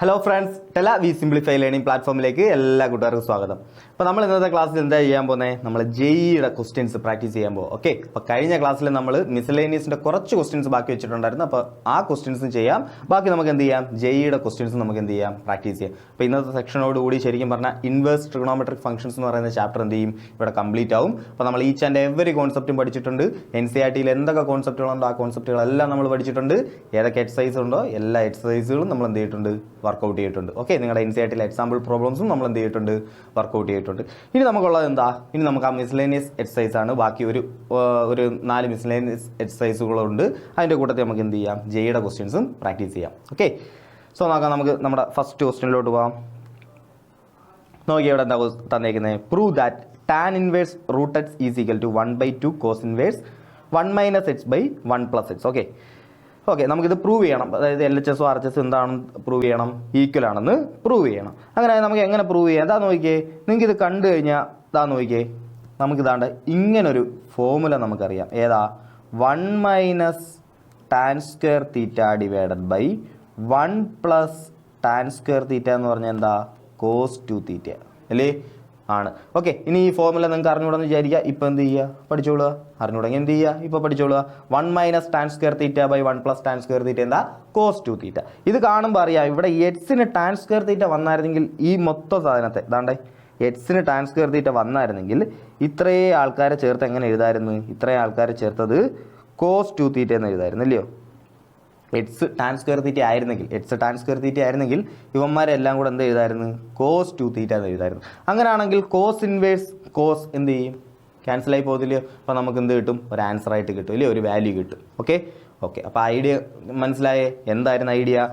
Hello friends, ടെല വി simplify learning പ്ലാറ്റ്ഫോമിലേക്ക് എല്ലാ കൂട്ടുകാർക്കും സ്വാഗതം. അപ്പോൾ നമ്മൾ ഇന്നത്തെ ക്ലാസ്സിൽ എന്താ ചെയ്യാൻ പോകുന്നത്? നമ്മൾ ജെഇയുടെ ക്വസ്റ്റ്യൻസ് പ്രാക്ടീസ് ചെയ്യാൻ പോകും. ഓക്കെ, അപ്പോൾ കഴിഞ്ഞ ക്ലാസ്സിൽ നമ്മൾ മിസലേനിയസിൻ്റെ കുറച്ച് ക്വസ്റ്റ്യൻസ് ബാക്കി വെച്ചിട്ടുണ്ടായിരുന്നു. അപ്പോൾ ആ ക്വസ്റ്റ്യൻസും ചെയ്യാം, ബാക്കി നമുക്ക് എന്ത് ചെയ്യാം, ജെഇയുടെ ക്വസ്റ്റ്യൻസ് നമുക്ക് എന്ത് ചെയ്യാം, പ്രാക്ടീസ് ചെയ്യാം. അപ്പോൾ ഇന്നത്തെ സെക്ഷനോടുകൂടി ശരിക്കും പറഞ്ഞാൽ ഇൻവേഴ്സ് ട്രിഗണോമെട്രിക് ഫംഗ്ഷൻസ് എന്ന് പറയുന്ന ചാപ്റ്റർ എന്ത് ചെയ്യും, ഇവിടെ കംപ്ലീറ്റ് ആവും. അപ്പോൾ നമ്മൾ ഈച്ച് ആൻഡ് എവറി കോൺസെപ്റ്റും പഠിച്ചിട്ടുണ്ട്. NCERT-യിൽ എന്തൊക്കെ കോൺസെപ്റ്റുകളുണ്ടോ ആ കോൺസെപ്റ്റുകളെല്ലാം നമ്മൾ പഠിച്ചിട്ടുണ്ട്. ഏതൊക്കെ എക്സസൈസ് ഉണ്ടോ എല്ലാ എക്സസൈസുകളും നമ്മൾ എന്ത് ചെയ്തിട്ടുണ്ട്, വർക്കൗട്ട് ചെയ്തിട്ടുണ്ട്. ഓക്കെ, നിങ്ങളുടെ NCERT-ലെ എക്സാമ്പിൾ പ്രോബ്ലംസും നമ്മൾ എന്ത് ചെയ്തിട്ടുണ്ട്, വർക്കൗട്ട് ചെയ്തിട്ടുണ്ട്. ഇനി നമുക്കുള്ളത് എന്താ, ഇനി നമുക്ക് ആ മിസ്ലേനിയസ് എക്സസൈസ് ആണ്. ബാക്കി ഒരു 4 മിസ്ലേനിയസ് എക്സസൈസുകളുണ്ട്. അതിൻ്റെ കൂട്ടത്തിൽ നമുക്ക് എന്ത് ചെയ്യാം, ജെയുടെ ക്വസ്റ്റ്യൻസും പ്രാക്ടീസ് ചെയ്യാം. ഓക്കെ, സോ നോക്കാം, നമുക്ക് നമ്മുടെ ഫസ്റ്റ് ക്വസ്റ്റ്യനിലോട്ട് പോകാം. നോക്കി ഇവിടെ എന്താ തന്നേക്കുന്നത്, prove that tan inverse root x is equal to 1/2 cos inverse 1 - x/1 + x. Okay, നമുക്കിത് പ്രൂവ് ചെയ്യണം. അതായത് LHS RHS എന്താണെന്ന് പ്രൂവ് ചെയ്യണം, ഈക്വൽ ആണെന്ന് പ്രൂവ് ചെയ്യണം. അങ്ങനെ നമുക്ക് എങ്ങനെ പ്രൂവ് ചെയ്യാം? എന്താ നോക്കിയേ, നിങ്ങൾക്ക് ഇത് കണ്ടു കഴിഞ്ഞാൽ ഇതാ നോക്കിയേ, നമുക്കിതാണ്ട് ഇങ്ങനൊരു ഫോമുല നമുക്കറിയാം. ഏതാ, 1 - tan square theta divided by 1 + tan square theta എന്ന് പറഞ്ഞാൽ എന്താ, cos 2 theta അല്ലേ ആണ്. ഓക്കെ, ഇനി ഈ ഫോമുല നിങ്ങൾക്ക് അറിഞ്ഞുകൂടെന്ന് വിചാരിക്കുക. ഇപ്പം എന്ത് ചെയ്യുക, പഠിച്ചോളുക. അറിഞ്ഞുകൂടെങ്കിൽ എന്ത് ചെയ്യുക, ഇപ്പോൾ പഠിച്ചോളുക. 1 - tan square theta by 1 + tan square theta എന്താ, cos 2 theta. ഇത് കാണുമ്പോൾ അറിയാം, ഇവിടെ എക്സിന് tan square theta വന്നായിരുന്നെങ്കിൽ ഈ മൊത്തം സാധനത്തെ ഇതാണ്ടേ, എക്സിന് tan square theta വന്നായിരുന്നെങ്കിൽ ഇത്രയും ആൾക്കാരെ ചേർത്ത് എങ്ങനെ എഴുതായിരുന്നു, ഇത്രയും ആൾക്കാരെ ചേർത്തത് cos 2 theta എന്ന് എഴുതായിരുന്നു അല്ലയോ. എക്സ് ടാൻ സ്ക്വയർ തീറ്റ ആയിരുന്നെങ്കിൽ ഇവന്മാരെല്ലാം കൂടെ എന്ത് എഴുതായിരുന്നു, cos 2 theta എന്ന് എഴുതായിരുന്നു. അങ്ങനെയാണെങ്കിൽ കോസ് ഇൻവേഴ്സ് കോസ് എന്ത് ചെയ്യും, ക്യാൻസലായി പോകത്തില്ലയോ. അപ്പോൾ നമുക്ക് എന്ത് കിട്ടും, ഒരു ആൻസർ ആയിട്ട് കിട്ടും ഇല്ലേ, ഒരു വാല്യൂ കിട്ടും. ഓക്കെ, അപ്പോൾ ഐഡിയ മനസ്സിലായേ? എന്തായിരുന്നു ഐഡിയ?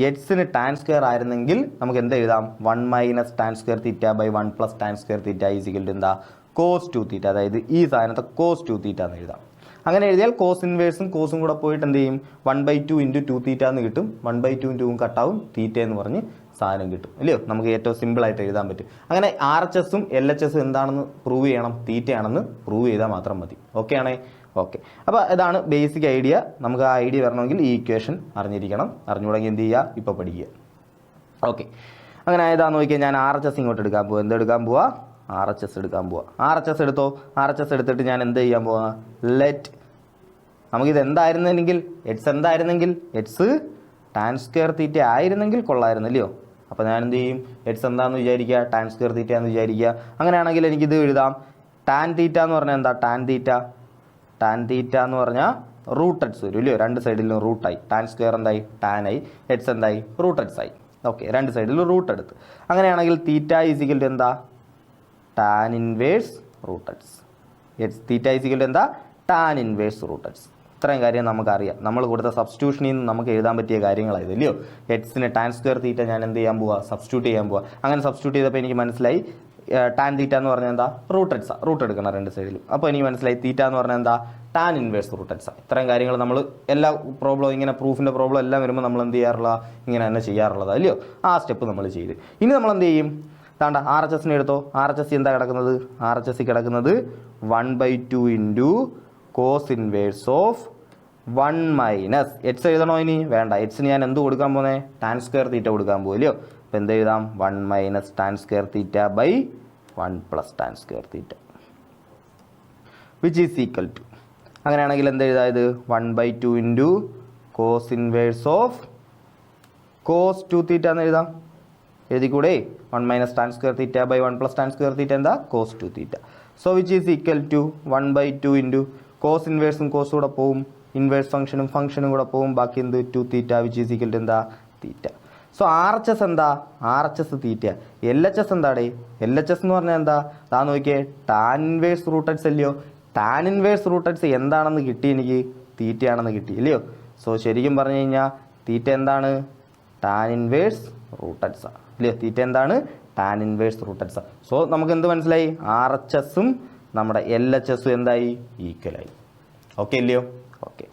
എക്സിന് ടാൻ സ്ക്വയർ ആയിരുന്നെങ്കിൽ നമുക്ക് എന്ത് എഴുതാം, 1 - tan square theta by 1 + tan square theta is equal to എന്താ, cos 2 theta. അതായത് ഈ സാധനത്തെ cos 2 theta എന്ന് എഴുതാം. അങ്ങനെ എഴുതിയാൽ കോസ് ഇൻവേഴ്സും കോസും കൂടെ പോയിട്ട് എന്ത് ചെയ്യും, 1/2 × 2 theta എന്ന് കിട്ടും. 1/2 × 2 കട്ടാവും, തീറ്റ എന്ന് പറഞ്ഞ് സാധനം കിട്ടും അല്ലയോ. നമുക്ക് ഏറ്റവും സിമ്പിളായിട്ട് എഴുതാൻ പറ്റും. അങ്ങനെ RHS-ഉം LHS-ഉം എന്താണെന്ന് പ്രൂവ് ചെയ്യണം, തീറ്റയാണെന്ന് പ്രൂവ് ചെയ്താൽ മാത്രം മതി. ഓക്കെ ആണേ. ഓക്കെ, അപ്പോൾ ഇതാണ് ബേസിക് ഐഡിയ. നമുക്ക് ആ ഐഡിയ വരണമെങ്കിൽ ഈ ഇക്വേഷൻ അറിഞ്ഞിരിക്കണം. അറിഞ്ഞുകൂടെങ്കിൽ എന്ത് ചെയ്യുക, ഇപ്പോൾ പഠിക്കുക. ഓക്കെ, അങ്ങനെ ഏതാന്ന് നോക്കിയാൽ ഞാൻ RHS ഇങ്ങോട്ട് എടുക്കാൻ പോവാം. എന്തെടുക്കാൻ പോവാ, RHS എടുക്കാൻ പോവാം. RHS എടുത്തോ. RHS എടുത്തിട്ട് ഞാൻ എന്ത് ചെയ്യാൻ പോവാ, ലെറ്റ് നമുക്കിത് എന്തായിരുന്നെങ്കിൽ, എക്സ് ടാൻ സ്ക്വയർ തീറ്റ ആയിരുന്നെങ്കിൽ കൊള്ളായിരുന്നല്ലയോ. അപ്പോൾ ഞാൻ എന്ത് ചെയ്യും, എക്സ് എന്താണെന്ന് വിചാരിക്കുക, ടാൻ സ്ക്വയർ തീറ്റ എന്ന് വിചാരിക്കുക. അങ്ങനെയാണെങ്കിൽ എനിക്കിത് എഴുതാം, ടാൻ തീറ്റ എന്ന് പറഞ്ഞാൽ എന്താ, ടാൻ തീറ്റ എന്ന് പറഞ്ഞാൽ റൂട്ട് എക്സ് വരും ഇല്ലയോ. രണ്ട് സൈഡിലും റൂട്ടായി. ടാൻ സ്ക്വയർ എന്തായി, ടാൻ ആയി. എക്സ് എന്തായി, റൂട്ട് എക്സ് ആയി. ഓക്കെ, രണ്ട് സൈഡിലും റൂട്ട് എടുത്ത്. അങ്ങനെയാണെങ്കിൽ തീറ്റ ഈസ് ഈക്വൽ ടു എന്താ, tan inverse root x. Theta is equal to എന്താ, ടാൻ ഇൻവേഴ്സ് റൂട്ട് എക്സ്. ഇത്രയും കാര്യം നമുക്കറിയാം. നമ്മൾ കൊടുത്ത സബ്സ്റ്റിറ്റ്യൂഷനിൽ നിന്ന് നമുക്ക് എഴുതാൻ പറ്റിയ കാര്യങ്ങളായത് ഇല്ലയോ. എക്സിന് ടാൻ സ്ക്വയർ തീറ്റ ഞാൻ എന്ത് ചെയ്യാൻ പോവാ, സബ്സ്റ്റിറ്റ്യൂട്ട് ചെയ്യാൻ പോവാ. അങ്ങനെ സബ്സ്റ്റിറ്റ്യൂട്ട് ചെയ്തപ്പോൾ എനിക്ക് മനസ്സിലായി ടാൻ തീറ്റ എന്ന് പറഞ്ഞാൽ എന്താ, റൂട്ട് എക്സാ. റൂട്ട് എടുക്കണം രണ്ട് സൈഡിലും. അപ്പോൾ എനിക്ക് മനസ്സിലായി തീറ്റ എന്ന് പറഞ്ഞാൽ എന്താ, ടാൻ ഇൻവേഴ്സ് റൂട്ട് എക്സാ. ഇത്രയും കാര്യങ്ങൾ നമ്മൾ എല്ലാ പ്രോബ്ലം ഇങ്ങനെ പ്രൂഫിൻ്റെ പ്രോബ്ലം എല്ലാം വരുമ്പോൾ നമ്മൾ എന്ത് ചെയ്യാറുള്ള, ഇങ്ങനെ തന്നെ ചെയ്യാറുള്ളത് അല്ലയോ. ആ സ്റ്റെപ്പ് നമ്മൾ ചെയ്ത് ഇനി നമ്മൾ എന്ത് ചെയ്യും, താണ്ട RHS-നെ എടുത്തോ. RHS എന്താ കിടക്കുന്നത്, RHS കിടക്കുന്നത് 1/2 × cos ഇൻവേഴ്സ് ഓഫ് 1 - എക്സ് എഴുതണോ, ഇനി വേണ്ട. എക്സിന് ഞാൻ എന്ത് കൊടുക്കാൻ പോകുന്നത്, ടാൻ സ്ക്വയർ തീറ്റ കൊടുക്കാൻ പോകില്ലയോ. അപ്പോൾ എന്ത് എഴുതാം, 1 - tan square theta by 1 + tan square theta which is equal to, അങ്ങനെയാണെങ്കിൽ എന്ത് എഴുതായത്, 1/2 × cos inverse of cos 2 theta എന്ന് എഴുതാം. എഴുതിക്കൂടെ, 1 - tan square theta by 1 + tan square theta എന്താ, cos 2 theta. So which is equal to 1/2 × cos ഇൻവേഴ്സും കോസും കൂടെ പോവും, ഇൻവേഴ്സ് ഫംഗ്ഷനും കൂടെ പോവും. ബാക്കി എന്ത്, 2 theta which is equal to എന്താ, തീറ്റ. സോ RHS എന്താ, RHS തീറ്റ. LHS എന്താടേ, LHS എന്ന് പറഞ്ഞാൽ എന്താ, താ നോക്കിയേ, ടാൻ ഇൻവേഴ്സ് റൂട്ട് എക്സ് അല്ലയോ. ടാൻ ഇൻവേഴ്സ് റൂട്ട് എക്സ് എന്താണെന്ന് കിട്ടി, എനിക്ക് തീറ്റയാണെന്ന് കിട്ടി ഇല്ലയോ. സോ ശരിക്കും പറഞ്ഞു കഴിഞ്ഞാൽ തീറ്റ എന്താണ്, ടാൻ ഇൻവേഴ്സ് റൂട്ട് എക്സ് ആണ് ഇല്ലയോ. തീറ്റ എന്താണ്, tan inverse root x. So നമുക്ക് എന്ത് മനസ്സിലായി, RHS-ഉം നമ്മുടെ LHS-ഉം എന്തായി, ഈക്വലായി. ഓക്കെ ഇല്ലയോ. ഓക്കെ,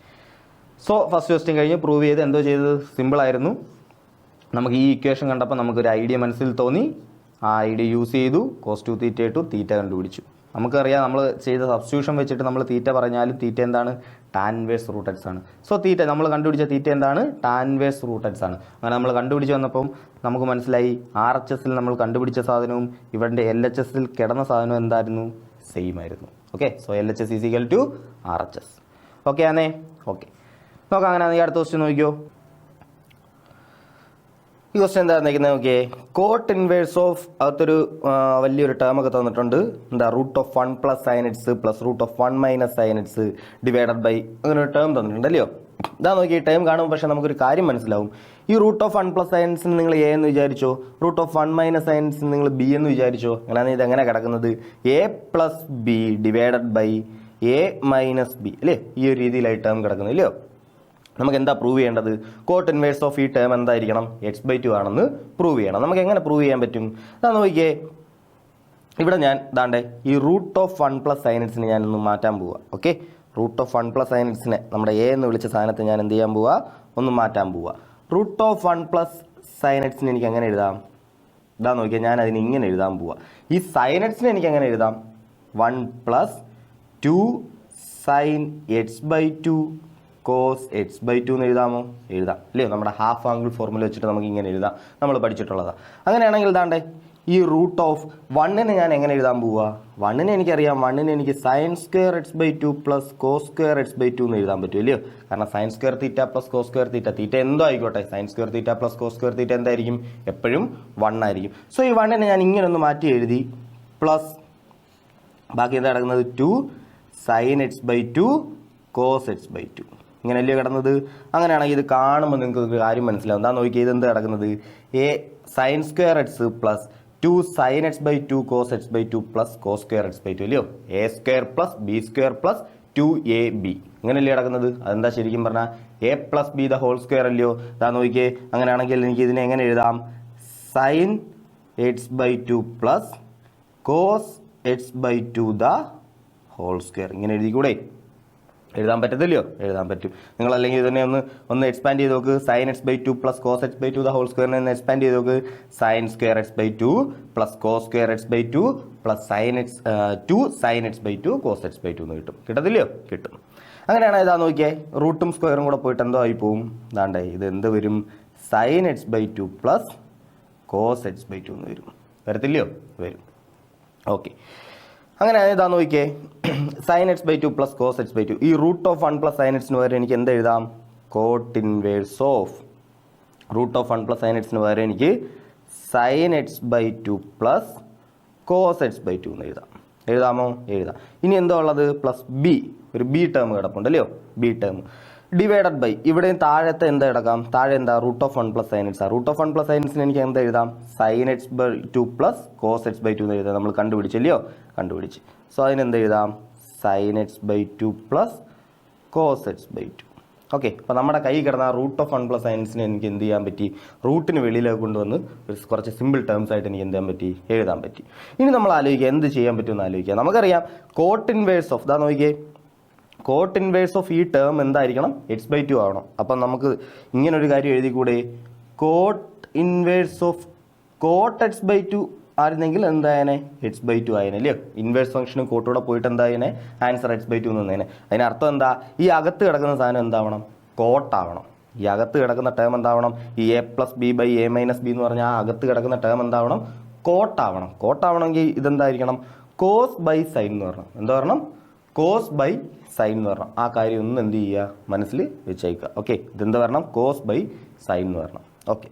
സോ ഫസ്റ്റ് ക്വസ്റ്റ്യൻ കഴിഞ്ഞ് പ്രൂവ് ചെയ്ത് എന്തോ ചെയ്തത്, സിമ്പിളായിരുന്നു. നമുക്ക് ഈ ഇക്വേഷൻ കണ്ടപ്പോൾ നമുക്കൊരു ഐഡിയ മനസ്സിൽ തോന്നി. ആ ഐഡിയ യൂസ് ചെയ്തു, cos 2 theta ഇട്ടു, തീറ്റ കണ്ടുപിടിച്ചു. നമുക്കറിയാം നമ്മൾ ചെയ്ത സബ്സ്റ്റിറ്റ്യൂഷൻ വെച്ചിട്ട് നമ്മൾ തീറ്റ പറഞ്ഞാലും തീറ്റ എന്താണ്? ടാൻ ഇൻവേഴ്സ് റൂട്ട് എക്സ് ആണ്. സോ തീറ്റ നമ്മൾ കണ്ടുപിടിച്ച തീറ്റ എന്താണ്? ടാൻ ഇൻവേഴ്സ് റൂട്ട് എക്സ് ആണ്. അങ്ങനെ നമ്മൾ കണ്ടുപിടിച്ച് വന്നപ്പം നമുക്ക് മനസ്സിലായി RHSൽ നമ്മൾ കണ്ടുപിടിച്ച സാധനവും ഇവിടെ LHSൽ കിടന്ന സാധനവും എന്തായിരുന്നു? സെയിം ആയിരുന്നു. Okay, so LHS is equal to RHS. Okay ആണേ? ഓക്കെ, നോക്കാം. അങ്ങനെ ആണെങ്കിൽ അടുത്ത ക്വസ്റ്റ്യൻ നോക്കിയോ. ഈ ക്വസ്റ്റ്യൻ എന്താ തന്നിരിക്കുന്നത് നോക്കിയേ. കോട്ട് ഇൻവേഴ്സ് ഓഫ് അകത്തൊരു വലിയൊരു ടേം ഒക്കെ തന്നിട്ടുണ്ട്. എന്താ? Root of 1 plus sine x plus root of 1 minus sine x divided by അങ്ങനെ ഒരു ടേം തന്നിട്ടുണ്ട് അല്ലയോ. ഇതാ നോക്കി ടേം കാണുമ്പോൾ പക്ഷേ നമുക്കൊരു കാര്യം മനസ്സിലാവും. ഈ റൂട്ട് ഓഫ് 1 പ്ലസ് സൈൻ എക്സിന് നിങ്ങൾ എ എന്ന് വിചാരിച്ചോ, റൂട്ട് ഓഫ് 1 മൈനസ് സൈൻ എക്സിന് നിങ്ങൾ ബി എന്ന് വിചാരിച്ചോ. അങ്ങനെയാണ് ഇതെങ്ങനെ കിടക്കുന്നത്? A plus b divided by a minus b അല്ലേ. ഈ ഒരു രീതിയിലായി ടേം കിടക്കുന്നത് ഇല്ലയോ. നമുക്ക് എന്താ പ്രൂവ് ചെയ്യേണ്ടത്? കോട്ട് ഇൻവേഴ്സ് ഓഫ് ഈ ടേം എന്തായിരിക്കണം? x/2 ആണെന്ന് പ്രൂവ് ചെയ്യണം. നമുക്ക് എങ്ങനെ പ്രൂവ് ചെയ്യാൻ പറ്റും? അതാ നോക്കിയേ, ഇവിടെ ഞാൻ ദാണ്ടെ ഈ റൂട്ട് ഓഫ് 1 പ്ലസ് സൈൻ എക്സിനെ ഞാനൊന്ന് മാറ്റാൻ പോവുക. Okay, root of 1 plus sine എക്സിനെ നമ്മുടെ എ എന്ന് വിളിച്ച സാധനത്തെ ഞാൻ എന്ത് ചെയ്യാൻ പോവുക? ഒന്ന് മാറ്റാൻ പോവുക. റൂട്ട് ഓഫ് 1 പ്ലസ് സൈൻ എക്സിനെ എനിക്ക് എങ്ങനെ എഴുതാം? ഇതാ നോക്കിയാൽ ഞാൻ അതിന് ഇങ്ങനെ എഴുതാൻ പോവുക. ഈ സൈൻ എക്സിനെ എനിക്ക് എങ്ങനെ എഴുതാം? 1 plus 2 sine x/2 cos x/2 എന്ന് എഴുതാമോ? എഴുതാം അല്ലയോ. നമ്മുടെ ഹാഫ് ആംഗിൾ ഫോർമുല വെച്ചിട്ട് നമുക്ക് ഇങ്ങനെ എഴുതാം, നമ്മൾ പഠിച്ചിട്ടുള്ളതാണ്. അങ്ങനെയാണെങ്കിൽ ഇതാണ്ടേ ഈ റൂട്ട് ഓഫ് 1നെ ഞാൻ എങ്ങനെ എഴുതാൻ പോവുക? 1നെ എനിക്കറിയാം, 1നെ എനിക്ക് sine square x/2 plus cos square x/2 എന്ന് എഴുതാൻ പറ്റും അല്ലയോ. കാരണം sine square theta plus cos square theta, theta എന്തോ ആയിക്കോട്ടെ, sine square theta plus cos square theta എന്തായിരിക്കും? എപ്പോഴും 1 ആയിരിക്കും. സോ ഈ 1നെ ഞാൻ ഇങ്ങനെ ഒന്ന് മാറ്റി എഴുതി, പ്ലസ് ബാക്കി എന്താ കിടക്കുന്നത്? 2 സൈൻ x/2 കോസ് x/2 ഇങ്ങനെയല്ലേ കിടന്നത്. അങ്ങനെയാണെങ്കിൽ ഇത് കാണുമ്പോൾ നിങ്ങൾക്ക് ഒരു കാര്യം മനസ്സിലാവും. എന്താ നോക്കി ഇത് എന്ത് കിടക്കുന്നത്? A sine square x plus 2 sine x/2 cos x/2 plus cos square x/2 അല്ലയോ. A square plus b square plus 2ab ഇങ്ങനെയല്ലേ കിടക്കുന്നത്. അതെന്താ ശരിക്കും പറഞ്ഞാൽ a plus b the whole square അല്ലയോ. ഇതാ നോക്കിയേ, അങ്ങനെയാണെങ്കിൽ എനിക്ക് ഇതിനെ എങ്ങനെ എഴുതാം? Sine x/2 plus cos x/2 the whole square ഇങ്ങനെ എഴുതിക്കൂടെ? എഴുതാൻ പറ്റത്തില്ലയോ? എഴുതാൻ പറ്റും. നിങ്ങൾ അല്ലെങ്കിൽ ഇതിനെ ഒന്ന് എക്സ്പാൻഡ് ചെയ്ത് നോക്ക്. Sine x/2 plus cos x/2 the whole സ്ക്വയറിനെ ഒന്ന് എക്സ്പാൻഡ് ചെയ്ത് നോക്ക്. Sine square x/2 plus cos square x/2 plus 2 sine x/2 cos x/2 എന്ന് കിട്ടും. കിട്ടത്തില്ലയോ? കിട്ടും. അങ്ങനെയാണ് ഇതാ നോക്കിയേ, റൂട്ടും സ്ക്വയറും കൂടെ പോയിട്ട് എന്തോ ആയി പോവും. ഇതാണ്ടേ ഇത് എന്ത് വരും? Sign x/2 plus cos x/2 എന്ന് വരും. വരത്തില്ലയോ? വരും. ഓക്കെ, അങ്ങനെ ഇതാ നോക്കിയേ, sign x/2 plus cos x/2 ഈ റൂട്ട് ഓഫ് 1 പ്ലസ് സൈൻ എക്സിന് പകരം എനിക്ക് എന്ത് എഴുതാം? Cot inverse of root of 1 plus sine എക്സിന് പകരം എനിക്ക് sign x/2 plus cos x/2 എന്ന് എഴുതാം. എഴുതാമോ? എഴുതാം. ഇനി എന്താ ഉള്ളത്? പ്ലസ് ബി, ഒരു ബി ടേം കിടപ്പുണ്ട് അല്ലയോ. ബി ടേം ഡിവൈഡഡ് ബൈ ഇവിടെയും താഴത്തെ എന്താ കിടക്കാം? താഴെ എന്താ? Root of 1 plus sine x ആ. റൂട്ട് ഓഫ് 1 പ്ലസ് സൈൻ എക്സിന് എനിക്ക് എന്താ എഴുതാം? Sine x/2 plus cos x/2 എന്ന് എഴുതാം. നമ്മൾ കണ്ടുപിടിച്ചല്ലയോ? കണ്ടുപിടിച്ച്. സോ അതിനെന്ത് എഴുതാം? Sine x/2 plus cos x/2. Okay, അപ്പോൾ നമ്മുടെ കൈ കിടന്ന റൂട്ട് ഓഫ് 1 പ്ലസ് സൈൻ എക്സിനെ എനിക്ക് എന്ത് ചെയ്യാൻ പറ്റി? റൂട്ടിന് വെളിയിലേക്ക് കൊണ്ടുവന്ന് കുറച്ച് സിമ്പിൾ ടേംസ് ആയിട്ട് എനിക്ക് എന്ത് ചെയ്യാൻ പറ്റി? എഴുതാൻ പറ്റി. ഇനി നമ്മൾ ആലോചിക്കുക എന്ത് ചെയ്യാൻ പറ്റുമെന്ന് ആലോചിക്കുക. നമുക്കറിയാം കോട്ട് ഇൻവേഴ്സ് ഓഫ് ഇതാ നോക്കിയേ, കോട്ട് ഇൻവേഴ്സ് ഓഫ് ഈ ടേം എന്തായിരിക്കണം? x/2 ആവണം. അപ്പം നമുക്ക് ഇങ്ങനൊരു കാര്യം എഴുതിക്കൂടെ? Cot inverse of cot x/2 ആയിരുന്നെങ്കിൽ എന്തായനെ? x/2 ആയനെ അല്ലയോ. ഇൻവേഴ്സ് ഫംഗ്ഷനും കോട്ടൂടെ പോയിട്ട് എന്തായനെ? ആൻസർ x/2 എന്ന് വന്നേനെ. അതിനർത്ഥം എന്താ? ഈ അകത്ത് കിടക്കുന്ന സാധനം എന്താവണം? കോട്ടാവണം. ഈ അകത്ത് കിടക്കുന്ന ടേം എന്താവണം? ഈ a plus b by a minus b എന്ന് പറഞ്ഞാൽ ആ അകത്ത് കിടക്കുന്ന ടേം എന്താവണം? കോട്ടാവണം. കോട്ടാവണമെങ്കിൽ ഇതെന്തായിരിക്കണം? കോസ് ബൈ സൈൻ എന്ന് പറയണം. എന്താ പറയണം? കോസ് ബൈ സൈൻ എന്ന് പറയണം. ആ കാര്യം ഒന്ന് എന്ത് ചെയ്യുക? മനസ്സിൽ വെച്ചേക്കുക. ഓക്കെ, ഇതെന്ത് പറയണം? കോസ് ബൈ സൈൻ എന്ന് പറയണം. ഓക്കെ,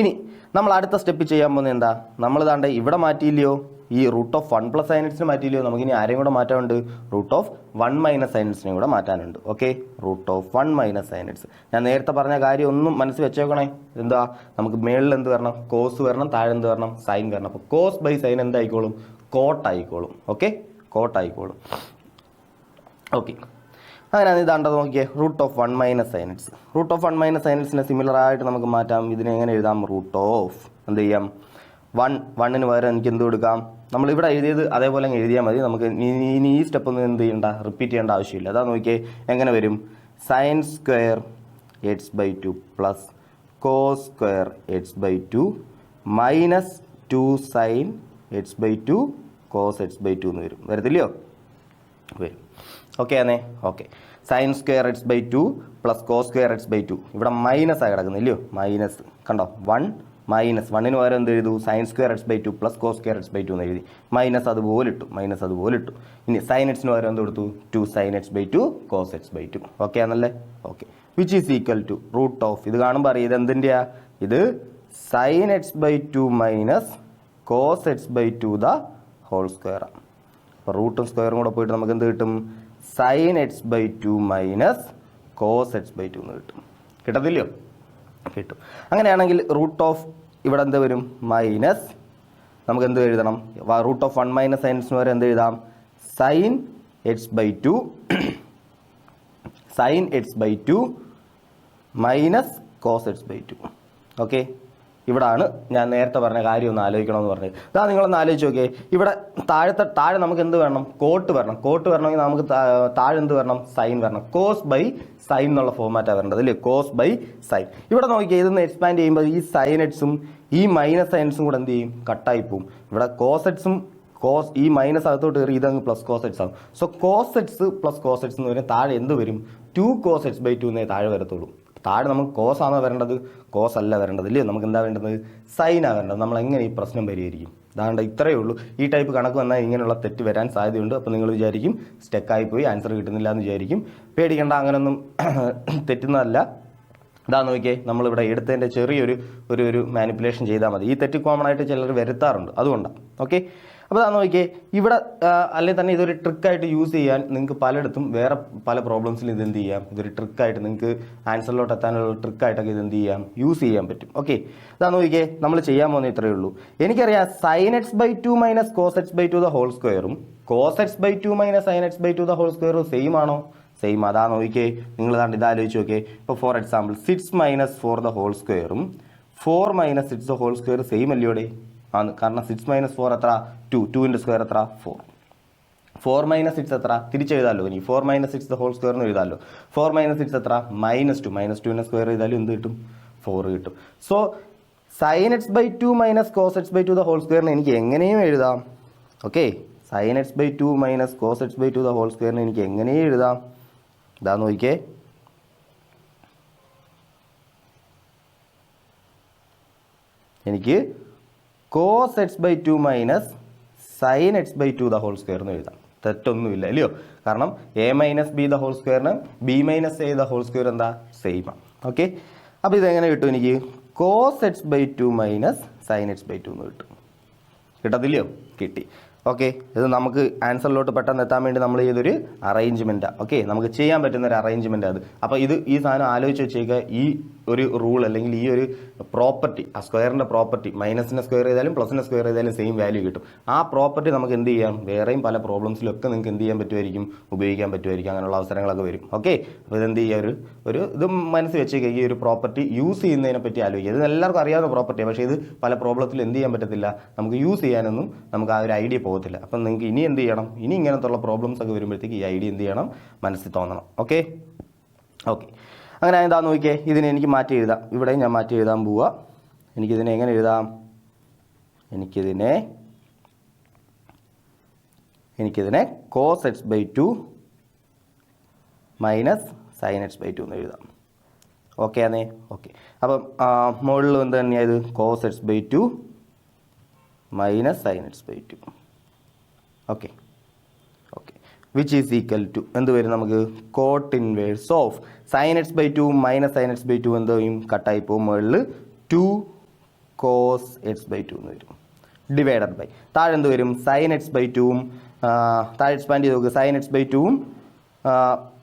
ഇനി നമ്മൾ അടുത്ത സ്റ്റെപ്പ് ചെയ്യാൻ പോകുന്നത് എന്താ? നമ്മൾ താണ്ടെ ഇവിടെ മാറ്റിയില്ലയോ? ഈ റൂട്ട് ഓഫ് 1 പ്ലസ് സൈൻ എക്സിന് മാറ്റിയില്ലയോ? നമുക്കിനി ആരെയും കൂടെ മാറ്റാനുണ്ട്? റൂട്ട് ഓഫ് 1 മൈനസ് സൈൻ എക്സിനെയും കൂടെ മാറ്റാനുണ്ട്. Okay, root of 1 minus sine x. ഞാൻ നേരത്തെ പറഞ്ഞ കാര്യം ഒന്നും മനസ്സിൽ വെച്ചേക്കണേ. എന്താ? നമുക്ക് മേളിൽ എന്ത് വരണം? കോസ് വരണം, താഴെ എന്ത് വരണം? സൈൻ വരണം. അപ്പോൾ കോസ് ബൈ സൈൻ എന്തായിക്കോളും? കോട്ടായിക്കോളും. ഓക്കെ, കോട്ടായിക്കോളും. ഓക്കെ, അങ്ങനെ ഇതാണ്ടത് നോക്കിയേ, root of 1 minus sine x. Root of 1 minus sine എക്സിനെ സിമിലർ ആയിട്ട് നമുക്ക് മാറ്റാം. ഇതിനെ എങ്ങനെ എഴുതാം? റൂട്ട് ഓഫ് എന്ത് ചെയ്യാം? 1ന് പകരം എനിക്ക് എന്ത് കൊടുക്കാം? നമ്മളിവിടെ എഴുതിയത് അതേപോലെ അങ്ങ് എഴുതിയാൽ മതി. നമുക്ക് ഇനി ഈ സ്റ്റെപ്പ് ഒന്നും എന്ത് ചെയ്യണ്ട, റിപ്പീറ്റ് ചെയ്യേണ്ട ആവശ്യമില്ല. അതാ നോക്കിയേ എങ്ങനെ വരും? Sine square x/2 plus cos square x/2 minus 2 sine x/2 cos x by two എന്ന് വരും. വരത്തില്ലയോ? വരും. ഓക്കെ ആണേ? Okay. Sine square x by two plus cos square x by two. ഇവിടെ മൈനസ് ആയി കിടക്കുന്നില്ലയോ? മൈനസ് കണ്ടോ? 1 മൈനസ് 1 പകരം എന്ത് എഴുതു? Sine square x by two plus cos square x by two എന്ന് എഴുതി. മൈനസ് അതുപോലെ ഇട്ടു. ഇനി സൈൻ എക്സിന് പകരം എന്ത് കൊടുത്തു? 2 sine x by two cos x by two. Okay ആണല്ലേ? Okay. Which is equal to root of, ഇത് കാണുമ്പോൾ അറിയാം ഇത് എന്തിൻ്റെയാ? ഇത് sine x by two minus cos x by two the whole square. അപ്പോൾ റൂട്ടും സ്ക്വയറും കൂടെ പോയിട്ട് നമുക്ക് എന്ത് കിട്ടും? Sine x by two minus cos x by two എന്ന് കിട്ടും. കിട്ടത്തില്ലയോ? കിട്ടും. അങ്ങനെയാണെങ്കിൽ റൂട്ട് ഓഫ് ഇവിടെ എന്ത് വരും? മൈനസ് നമുക്ക് എന്ത് എഴുതണം? റൂട്ട് ഓഫ് 1 മൈനസ് സൈൻ എക്സിന് വരെ എന്ത് എഴുതാം? Sine x by two sine x by two minus cos x by two. Okay. ഇവിടാണ് ഞാൻ നേരത്തെ പറഞ്ഞ കാര്യം ഒന്ന് ആലോചിക്കണമെന്ന് പറഞ്ഞത്. അതാ നിങ്ങളൊന്ന് ആലോചിച്ച് നോക്കിയേ. ഇവിടെ താഴെ നമുക്ക് എന്ത് വരണം? കോട്ട് വരണമെങ്കിൽ നമുക്ക് താഴെ എന്ത് വരണം? സൈൻ വരണം. കോസ് ബൈ സൈൻ എന്നുള്ള ഫോമാറ്റാണ് വരേണ്ടത് അല്ലേ? Cos by sine. ഇവിടെ നോക്കിയാൽ ഇതൊന്ന് എക്സ്പാൻഡ് ചെയ്യുമ്പോൾ ഈ സൈൻ എക്സും ഈ മൈനസ് സൈൻ എക്സും കൂടെ എന്ത് ചെയ്യും? കട്ടായി പോവും. ഇവിടെ കോസ് എക്സും ഈ മൈനസ് അകത്തോട്ട് കയറി ഇതങ്ങ് പ്ലസ് കോസ് എക്സ് ആവും. So cos x plus cos x എന്ന് പറയുന്നത് താഴെ എന്ത് വരും? 2 കോസ് എക്സ് ബൈ 2 എന്നേ താഴെ വരത്തുള്ളൂ. താഴെ നമുക്ക് കോസ് ആണോ വരേണ്ടത്? കോസ് അല്ല വരേണ്ടത് ഇല്ലേ? നമുക്ക് എന്താ വേണ്ടത്? സൈനാണ് വരേണ്ടത്. നമ്മൾ എങ്ങനെ ഈ പ്രശ്നം പരിഹരിക്കും? അതാണ്ട് ഇത്രയേ ഉള്ളൂ. ഈ ടൈപ്പ് കണക്ക് വന്നാൽ ഇങ്ങനെയുള്ള തെറ്റ് വരാൻ സാധ്യതയുണ്ട്. അപ്പോൾ നിങ്ങൾ വിചാരിക്കും സ്റ്റക്കായിപ്പോയി, ആൻസർ കിട്ടുന്നില്ല എന്ന് വിചാരിക്കും. പേടിക്കേണ്ട, അങ്ങനെയൊന്നും തെറ്റുന്നതല്ല. ഇതാ നോക്കിയേ, നമ്മളിവിടെ എടുത്തതിൻ്റെ ചെറിയൊരു മാനിപ്പുലേഷൻ ചെയ്താൽ മതി. ഈ തെറ്റ് കോമൺ ആയിട്ട് ചിലർ വരുത്താറുണ്ട്, അതുകൊണ്ടാണ്. ഓക്കെ. അപ്പോൾ അതാ നോക്കിയേ, ഇവിടെ അല്ലെങ്കിൽ തന്നെ ഇതൊരു ട്രിക്കായിട്ട് യൂസ് ചെയ്യാൻ നിങ്ങൾക്ക് പലയിടത്തും വേറെ പല പ്രോബ്ലംസിൽ ഇത് എന്ത് ചെയ്യാം? ഇതൊരു ട്രിക്കായിട്ട് നിങ്ങൾക്ക് ആൻസറിലോട്ട് എത്താനുള്ള ട്രിക്കായിട്ടൊക്കെ ഇത് എന്ത് ചെയ്യാം? യൂസ് ചെയ്യാൻ പറ്റും. ഓക്കെ. അതാ നോക്കിയേ, നമ്മൾ ചെയ്യാൻ പോകുന്നത് ഇത്രയേ ഉള്ളൂ. എനിക്കറിയാം sine x by two minus cos x by two the whole സ്ക്വയറും cos x by two minus sine x by two the whole സ്ക്വയറും സെയിം ആണോ? സെയിം. അതാ നോക്കിയേ, നിങ്ങൾ ഇത് ആലോചിച്ച് നോക്കിയേ. ഇപ്പോൾ for example 6 minus 4 the whole സ്ക്വയറും 4 minus 6 the whole square same അല്ലയോടെ? ആണ്. കാരണം 6 മൈനസ് 4 എത്ര? 2. 2 സ്ക്വയർ എത്ര? 4. 4 മൈനസ് 6 എത്ര? തിരിച്ചെഴുതാമല്ലോ. ഇനി 4 മൈനസ് 6 ദ ഹോൾ സ്ക്വയർ എന്ന് എഴുതാമല്ലോ. 4 മൈനസ് 6 എത്ര? -2. -2 സ്ക്വയർ ചെയ്താലും എന്ത് കിട്ടും? 4 കിട്ടും. So sine x by two minus cos x by two the whole സ്ക്വയറിന് എനിക്ക് എങ്ങനെയും എഴുതാം. Okay. Sine x by two minus cos x by two the whole സ്ക്വയറിന് എനിക്ക് എങ്ങനെയും എഴുതാം. ഇതാ നോക്കിയേ, എനിക്ക് cos x by two minus sine x by two the whole square എന്ന് എഴുതാം. തെറ്റൊന്നുമില്ല അല്ലയോ? കാരണം a minus b the whole സ്ക്വയറിന് b minus a the whole square എന്താ? സെയിമാണ്. ഓക്കെ. അപ്പോൾ ഇതെങ്ങനെ കിട്ടും? എനിക്ക് cos x by two minus sine x by two എന്ന് കിട്ടും. കിട്ടത്തില്ലയോ? കിട്ടി. ഓക്കെ. ഇത് നമുക്ക് ആൻസറിലോട്ട് പെട്ടെന്ന് എത്താൻ വേണ്ടി നമ്മൾ ചെയ്തൊരു അറേഞ്ച്മെൻറ്റാണ്. ഓക്കെ. നമുക്ക് ചെയ്യാൻ പറ്റുന്ന ഒരു അറേഞ്ച്മെൻ്റ് അത്. അപ്പോൾ ഈ സാധനം ആലോചിച്ച് വെച്ചേക്കുക. ഈ ഒരു റൂൾ അല്ലെങ്കിൽ ഈ ഒരു പ്രോപ്പർട്ടി, ആ സ്ക്വയറിൻ്റെ പ്രോപ്പർട്ടി, മൈനസിനെ സ്ക്വയർ ചെയ്താലും പ്ലസിനെ സ്ക്വയർ ചെയ്താലും സെയിം വാല്യൂ കിട്ടും. ആ പ്രോപ്പർട്ടി നമുക്ക് എന്ത് ചെയ്യാം? വേറെയും പല പ്രോബ്ലംസിലൊക്കെ നിങ്ങൾക്ക് എന്ത് ചെയ്യാൻ പറ്റുമായിരിക്കും? ഉപയോഗിക്കാൻ പറ്റുമായിരിക്കും. അങ്ങനെയുള്ള അവസരങ്ങളൊക്കെ വരും. ഓക്കെ. അപ്പോൾ ഇതെന്ത് ചെയ്യുക? ഇത് മനസ്സിൽ വെച്ചേക്കുക. ഈ ഒരു പ്രോപ്പർട്ടി യൂസ് ചെയ്യുന്നതിനെ പറ്റി ആലോചിക്കുക. ഇത് എല്ലാവർക്കും അറിയാവുന്ന പ്രോപ്പർട്ടിയാണ്. പക്ഷേ ഇത് പല പ്രോബ്ലത്തിൽ എന്ത് ചെയ്യാൻ പറ്റത്തില്ല? നമുക്ക് യൂസ് ചെയ്യാനൊന്നും നമുക്ക് ആ ഒരു ഐഡിയ പോകത്തില്ല. അപ്പം നിങ്ങൾക്ക് ഇനി എന്ത് ചെയ്യണം? ഇനി ഇങ്ങനത്തുള്ള പ്രോബ്ലംസ് ഒക്കെ വരുമ്പോഴത്തേക്ക് ഈ ഐഡിയ എന്ത് ചെയ്യണം? മനസ്സിൽ തോന്നണം. ഓക്കെ. ഓക്കെ. അങ്ങനെ എന്താ നോക്കിയേ, ഇതിനെ എനിക്ക് മാറ്റി എഴുതാം. ഇവിടെ ഞാൻ മാറ്റി എഴുതാൻ പോവുക. എനിക്കിതിനെ എങ്ങനെ എഴുതാം? എനിക്കിതിനെ cos x by two minus sine x by two എന്ന് എഴുതാം. ഓക്കെ ആണേ? ഓക്കെ. അപ്പം മുകളിൽ എന്ത് തന്നെയാണ്? ഇത് cos x by two minus sine x by two. Okay. Okay. Which is equal to എന്ത് വരും? നമുക്ക് cot inverse of sine x by two minus sine x by two എന്ത് ചെയ്യും? കട്ടായി പോകും. മുകളിൽ 2 കോസ് എക്സ് ബൈ ടു എന്ന് വരും. ഡിവൈഡഡ് ബൈ താഴെ എന്ത് വരും? സൈൻ എക്സ് ബൈ ടുവും താഴെ എക്സ്പാൻഡ് ചെയ്ത് നോക്കുക. സൈൻ എക്സ് ബൈ ടുവും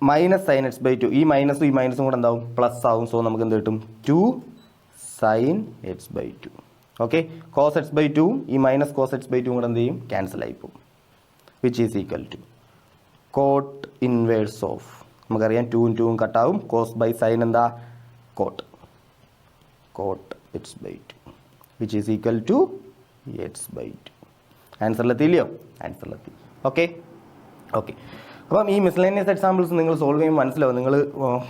minus sine x by two, ഈ മൈനസും കൂടെ എന്താവും? പ്ലസ് ആവും. സോ നമുക്ക് എന്ത് കിട്ടും? 2 sine x by two. Okay. Cos x by ടുവും ഈ മൈനസ് കോസ് എക്സ് ബൈ ടുവും കൂടെ എന്ത് ചെയ്യും? ക്യാൻസൽ ആയി പോകും. Which is equal to cot inverse of, നമുക്കറിയാം 2 ഉം 2 ഉം കട്ടാവും. കോസ് ബൈ സൈൻ എന്താ? Cot x by two which is equal to x by two. ആൻസറിലെത്തിയില്ലയോ? ആൻസറിലെത്തി. ഓക്കെ. ഓക്കെ. അപ്പം ഈ മിസ്ലേനിയസ് എക്സാമ്പിൾസ് നിങ്ങൾ സോൾവ് ചെയ്യുമ്പോൾ മനസ്സിലാവും. നിങ്ങൾ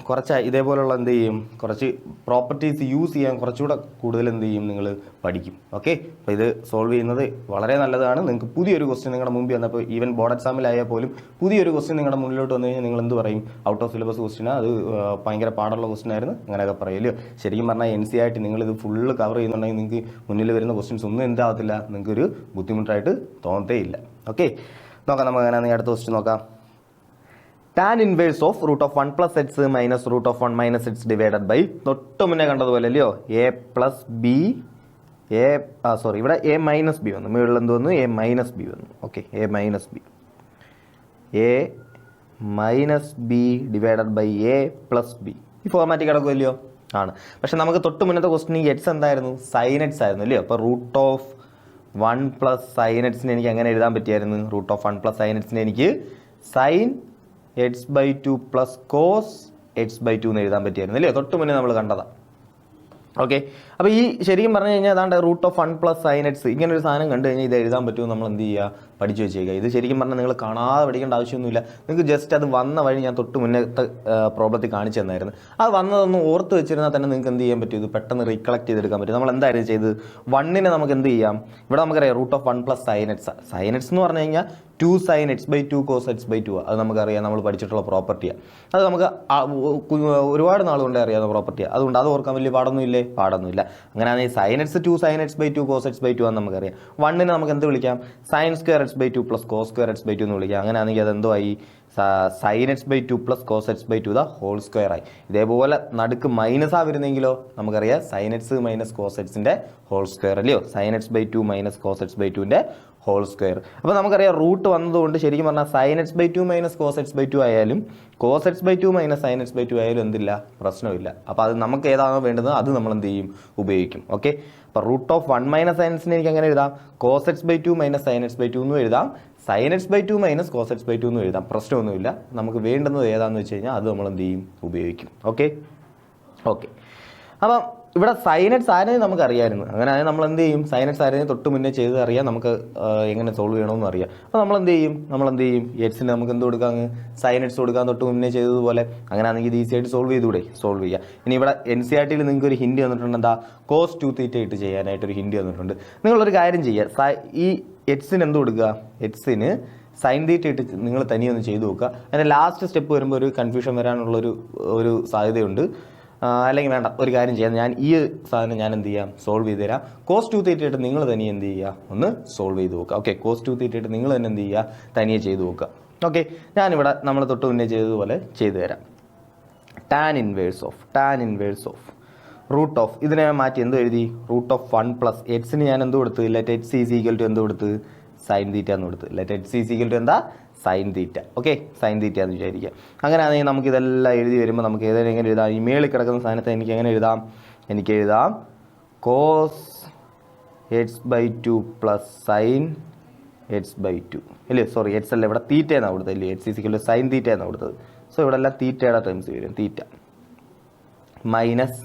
കുറച്ച് ഇതേപോലുള്ള എന്ത് ചെയ്യും, കുറച്ച് പ്രോപ്പർട്ടീസ് യൂസ് ചെയ്യാൻ കുറച്ചുകൂടെ കൂടുതൽ എന്ത് ചെയ്യും, നിങ്ങൾ പഠിക്കും. ഓക്കെ, അപ്പോൾ ഇത് സോൾവ് ചെയ്യുന്നത് വളരെ നല്ലതാണ്. നിങ്ങൾക്ക് പുതിയൊരു ക്വസ്റ്റ്യൻ നിങ്ങളുടെ മുമ്പിൽ വന്നപ്പോൾ ഈവൻ ബോർഡ് എക്സാമിലായാൽ പോലും പുതിയൊരു ക്വസ്റ്റ്യൻ നിങ്ങളുടെ മുന്നിലോട്ട് വന്നു കഴിഞ്ഞാൽ നിങ്ങൾ എന്ത് പറയും, ഔട്ട് ഓഫ് സിലബസ് ക്വസ്റ്റ്യനാണ്, അത് ഭയങ്കര പാടുള്ള ക്വസ്റ്റ്യൻ ആയിരുന്നു, അങ്ങനെയൊക്കെ പറയുമല്ലോ. ശരിക്കും പറഞ്ഞാൽ NCERT നിങ്ങളിത് ഫുള്ള് കവർ ചെയ്യുന്നുണ്ടെങ്കിൽ നിങ്ങൾക്ക് മുന്നിൽ വരുന്ന ക്വസ്റ്റ്യൻസ് ഒന്നും എന്താവത്തില്ല, നിങ്ങൾക്കൊരു ബുദ്ധിമുട്ടായിട്ട് തോന്നത്തേ ഇല്ല. ഓക്കെ, നോക്കാം നമുക്ക് അങ്ങനെ അടുത്ത ക്വസ്റ്റ്യൻ നോക്കാം. tan inverse of root of 1 plus x minus root of 1 minus x divided by തൊട്ട് മുന്നേ കണ്ടതുപോലെ അല്ലയോ, a plus b ഇവിടെ a minus b വന്നു, മുകളിൽ എന്ത് വന്നു, a minus b വന്നു. ഓക്കെ, a minus b divided by a plus b. ഈ ഫോർമാറ്റിൽ കിടക്കുമല്ലയോ, ആണ്. പക്ഷെ നമുക്ക് തൊട്ട് മുന്നത്തെ ക്വസ്റ്റ്യൻ ഈ എക്സ് എന്തായിരുന്നു, സൈൻ എക്സ് ആയിരുന്നു അല്ലയോ. അപ്പോൾ റൂട്ട് ഓഫ് 1 പ്ലസ് സൈൻ എക്സിനെ എനിക്ക് എങ്ങനെ എഴുതാൻ പറ്റിയായിരുന്നു, റൂട്ട് ഓഫ് 1 പ്ലസ് സൈൻ എക്സിനെ എനിക്ക് sign x/2 plus cos x/2 എന്ന് എഴുതാൻ പറ്റിയായിരുന്നു അല്ലേ, തൊട്ട് മുന്നേ നമ്മൾ കണ്ടതാണ്. ഓക്കെ, അപ്പോൾ ഈ ശരിക്കും പറഞ്ഞു കഴിഞ്ഞാൽ അതാണ്ട് root of 1 plus sine x ഇങ്ങനെ ഒരു സാധനം കണ്ടു കഴിഞ്ഞാൽ ഇത് എഴുതാൻ പറ്റുമോ, നമ്മൾ എന്ത് ചെയ്യുക, പഠിച്ചു വെച്ചേക്കുക. ഇത് ശരിക്കും പറഞ്ഞാൽ നിങ്ങൾ കാണാതെ പഠിക്കേണ്ട ആവശ്യമൊന്നുമില്ല. നിങ്ങൾക്ക് ജസ്റ്റ് അത് വന്ന വഴി ഞാൻ തൊട്ട് മുന്നത്തെ പ്രോബ്ലത്തിൽ കാണിച്ചു തന്നായിരുന്നു. അത് വന്നതൊന്നും ഓർത്ത് വെച്ചിരുന്നാൽ തന്നെ നിങ്ങൾക്ക് എന്ത് ചെയ്യാൻ പറ്റും, ഇത് പെട്ടെന്ന് റീകളക്ട് ചെയ്തെടുക്കാൻ പറ്റും. നമ്മൾ എന്തായിരുന്നു ചെയ്ത്, 1നെ നമുക്ക് എന്ത് ചെയ്യാം, ഇവിടെ നമുക്കറിയാം root of 1 plus sine x എന്ന് പറഞ്ഞു കഴിഞ്ഞാൽ 2 sin x/2 cos x/2 അത് നമുക്കറിയാം, നമ്മൾ പഠിച്ചിട്ടുള്ള പ്രോപ്പർട്ടിയാണ്. അത് നമുക്ക് ഒരുപാട് നാൾ കൊണ്ടേ അറിയാവുന്ന പ്രോപ്പർട്ടിയാണ്. അതുകൊണ്ട് അത് ഓർക്കാൻ വലിയ പാടൊന്നുമില്ലേ, പാടൊന്നുമില്ല. അങ്ങനെയാണെങ്കിൽ sin x 2 sin x/2 cos x/2 ആണെന്ന് നമുക്കറിയാം. 1നെ നമുക്ക് എന്ത് വിളിക്കാം, sin square x/2 plus cos square x/2 എന്ന് വിളിക്കാം. അങ്ങനെയാണെങ്കിൽ അതെന്തോ ആയി, sin x/2 plus cos x/2 the whole square ആയി. ഇതേപോലെ നടുക്ക് മൈനസ് വരുന്നെങ്കിലോ നമുക്കറിയാം sin x മൈനസ് cos x-ന്റെ ഹോൾ സ്ക്വയർ അല്ലയോ, sin x/2 മൈനസ് cos x/2-ന്റെ ഹോൾ സ്ക്വയർ. അപ്പോൾ നമുക്കറിയാം റൂട്ട് വന്നതുകൊണ്ട് ശരിക്കും പറഞ്ഞാൽ sin x/2 minus cos x/2 ആയാലും cos x/2 minus sin x/2 ആയാലും എന്തില്ല, പ്രശ്നമില്ല. അപ്പോൾ അത് നമുക്ക് ഏതാണോ വേണ്ടത് അത് നമ്മൾ എന്ത് ചെയ്യും, ഉപയോഗിക്കും. ഓക്കെ, അപ്പോൾ റൂട്ട് ഓഫ് 1 മൈനസ് sin x-നെ എനിക്ക് എങ്ങനെ എഴുതാം, cos x/2 minus sin x/2 എന്നും എഴുതാം, sin x/2 minus cos x/2 എന്നും എഴുതാം, പ്രശ്നമൊന്നുമില്ല. നമുക്ക് വേണ്ടുന്നത് ഏതാണെന്ന് വെച്ച് കഴിഞ്ഞാൽ അത് നമ്മൾ എന്ത് ചെയ്യും, ഉപയോഗിക്കും. ഓക്കെ, അപ്പം ഇവിടെ sin x ആരെയും നമുക്ക് അറിയാമായിരുന്നു. അങ്ങനെ നമ്മൾ എന്ത് ചെയ്യും, sin x ആരെയും തൊട്ട് മുന്നേ ചെയ്ത് അറിയാം, നമുക്ക് എങ്ങനെ സോൾവ് ചെയ്യണമെന്ന് അറിയാം. അപ്പോൾ നമ്മൾ എന്ത് ചെയ്യും, എക്സിന് നമുക്ക് എന്ത് കൊടുക്കാം, sin x കൊടുക്കാൻ തൊട്ട് മുന്നേ ചെയ്തതുപോലെ. അങ്ങനെയാണെങ്കിൽ ഇത് ഈസി ആയിട്ട് സോൾവ് ചെയ്യുക. ഇനി ഇവിടെ NCERT-ൽ നിങ്ങൾക്ക് ഒരു ഹിൻഡ് തന്നിട്ടുണ്ട്, എന്താ, cos 2θ ഇട്ട് ചെയ്യാനായിട്ടൊരു ഹിൻഡ് തന്നിട്ടുണ്ട്. നിങ്ങളൊരു കാര്യം ചെയ്യുക, ഈ എക്സിന് എന്ത് കൊടുക്കുക, എക്സിന് sin θ ഇട്ട് നിങ്ങൾ തനിയൊന്ന് ചെയ്ത് നോക്കുക. അതിൻ്റെ ലാസ്റ്റ് സ്റ്റെപ്പ് വരുമ്പോൾ ഒരു കൺഫ്യൂഷൻ വരാനുള്ളൊരു സാധ്യതയുണ്ട്. അല്ലെങ്കിൽ വേണ്ട, ഒരു കാര്യം ചെയ്യാം, ഞാൻ ഈ സാധനം ഞാൻ എന്ത് ചെയ്യാം, സോൾവ് ചെയ്ത് തരാം. cos 2θ ഇട്ട് നിങ്ങൾ തനിയെ എന്ത് ചെയ്യുക, ഒന്ന് സോൾവ് ചെയ്ത് നോക്കുക. ഓക്കെ, cos 2θ ഇട്ട് നിങ്ങൾ തന്നെ എന്ത് ചെയ്യുക, തനിയെ ചെയ്ത് നോക്കുക. ഓക്കെ, ഞാനിവിടെ നമ്മൾ തൊട്ട് മുന്നേ ചെയ്തതുപോലെ ചെയ്തു തരാം. tan inverse of root of ഇതിനെ മാറ്റി എന്തോ എഴുതി, റൂട്ട് ഓഫ് 1 പ്ലസ് എക്സിന് ഞാൻ എന്ത് കൊടുത്ത്, let x is equal to എന്ത് കൊടുത്ത്, സൈൻ തീറ്റ എന്ന് കൊടുത്ത്. Let x is equal to എന്താ, sine theta. Okay, sine theta എന്ന് വിചാരിക്കുക. അങ്ങനെയാണെങ്കിൽ നമുക്ക് ഇതെല്ലാം എഴുതി വരുമ്പോൾ നമുക്ക് ഏതെങ്കിലും എങ്ങനെ എഴുതാം, ഈ മേളിൽ കിടക്കുന്ന സാധനത്തെ എനിക്ക് എങ്ങനെ എഴുതാം, cos x/2 plus sine x/2 അല്ലേ, സോറി എക്സ് അല്ല, ഇവിടെ തീറ്റ എന്നാണ് കൊടുത്തത് അല്ലേ, x is equal to sine theta എന്നാണ് കൊടുത്തത്. സോ ഇവിടെ എല്ലാം തീറ്റയുടെ ടേംസ് വരും, തീറ്റ മൈനസ്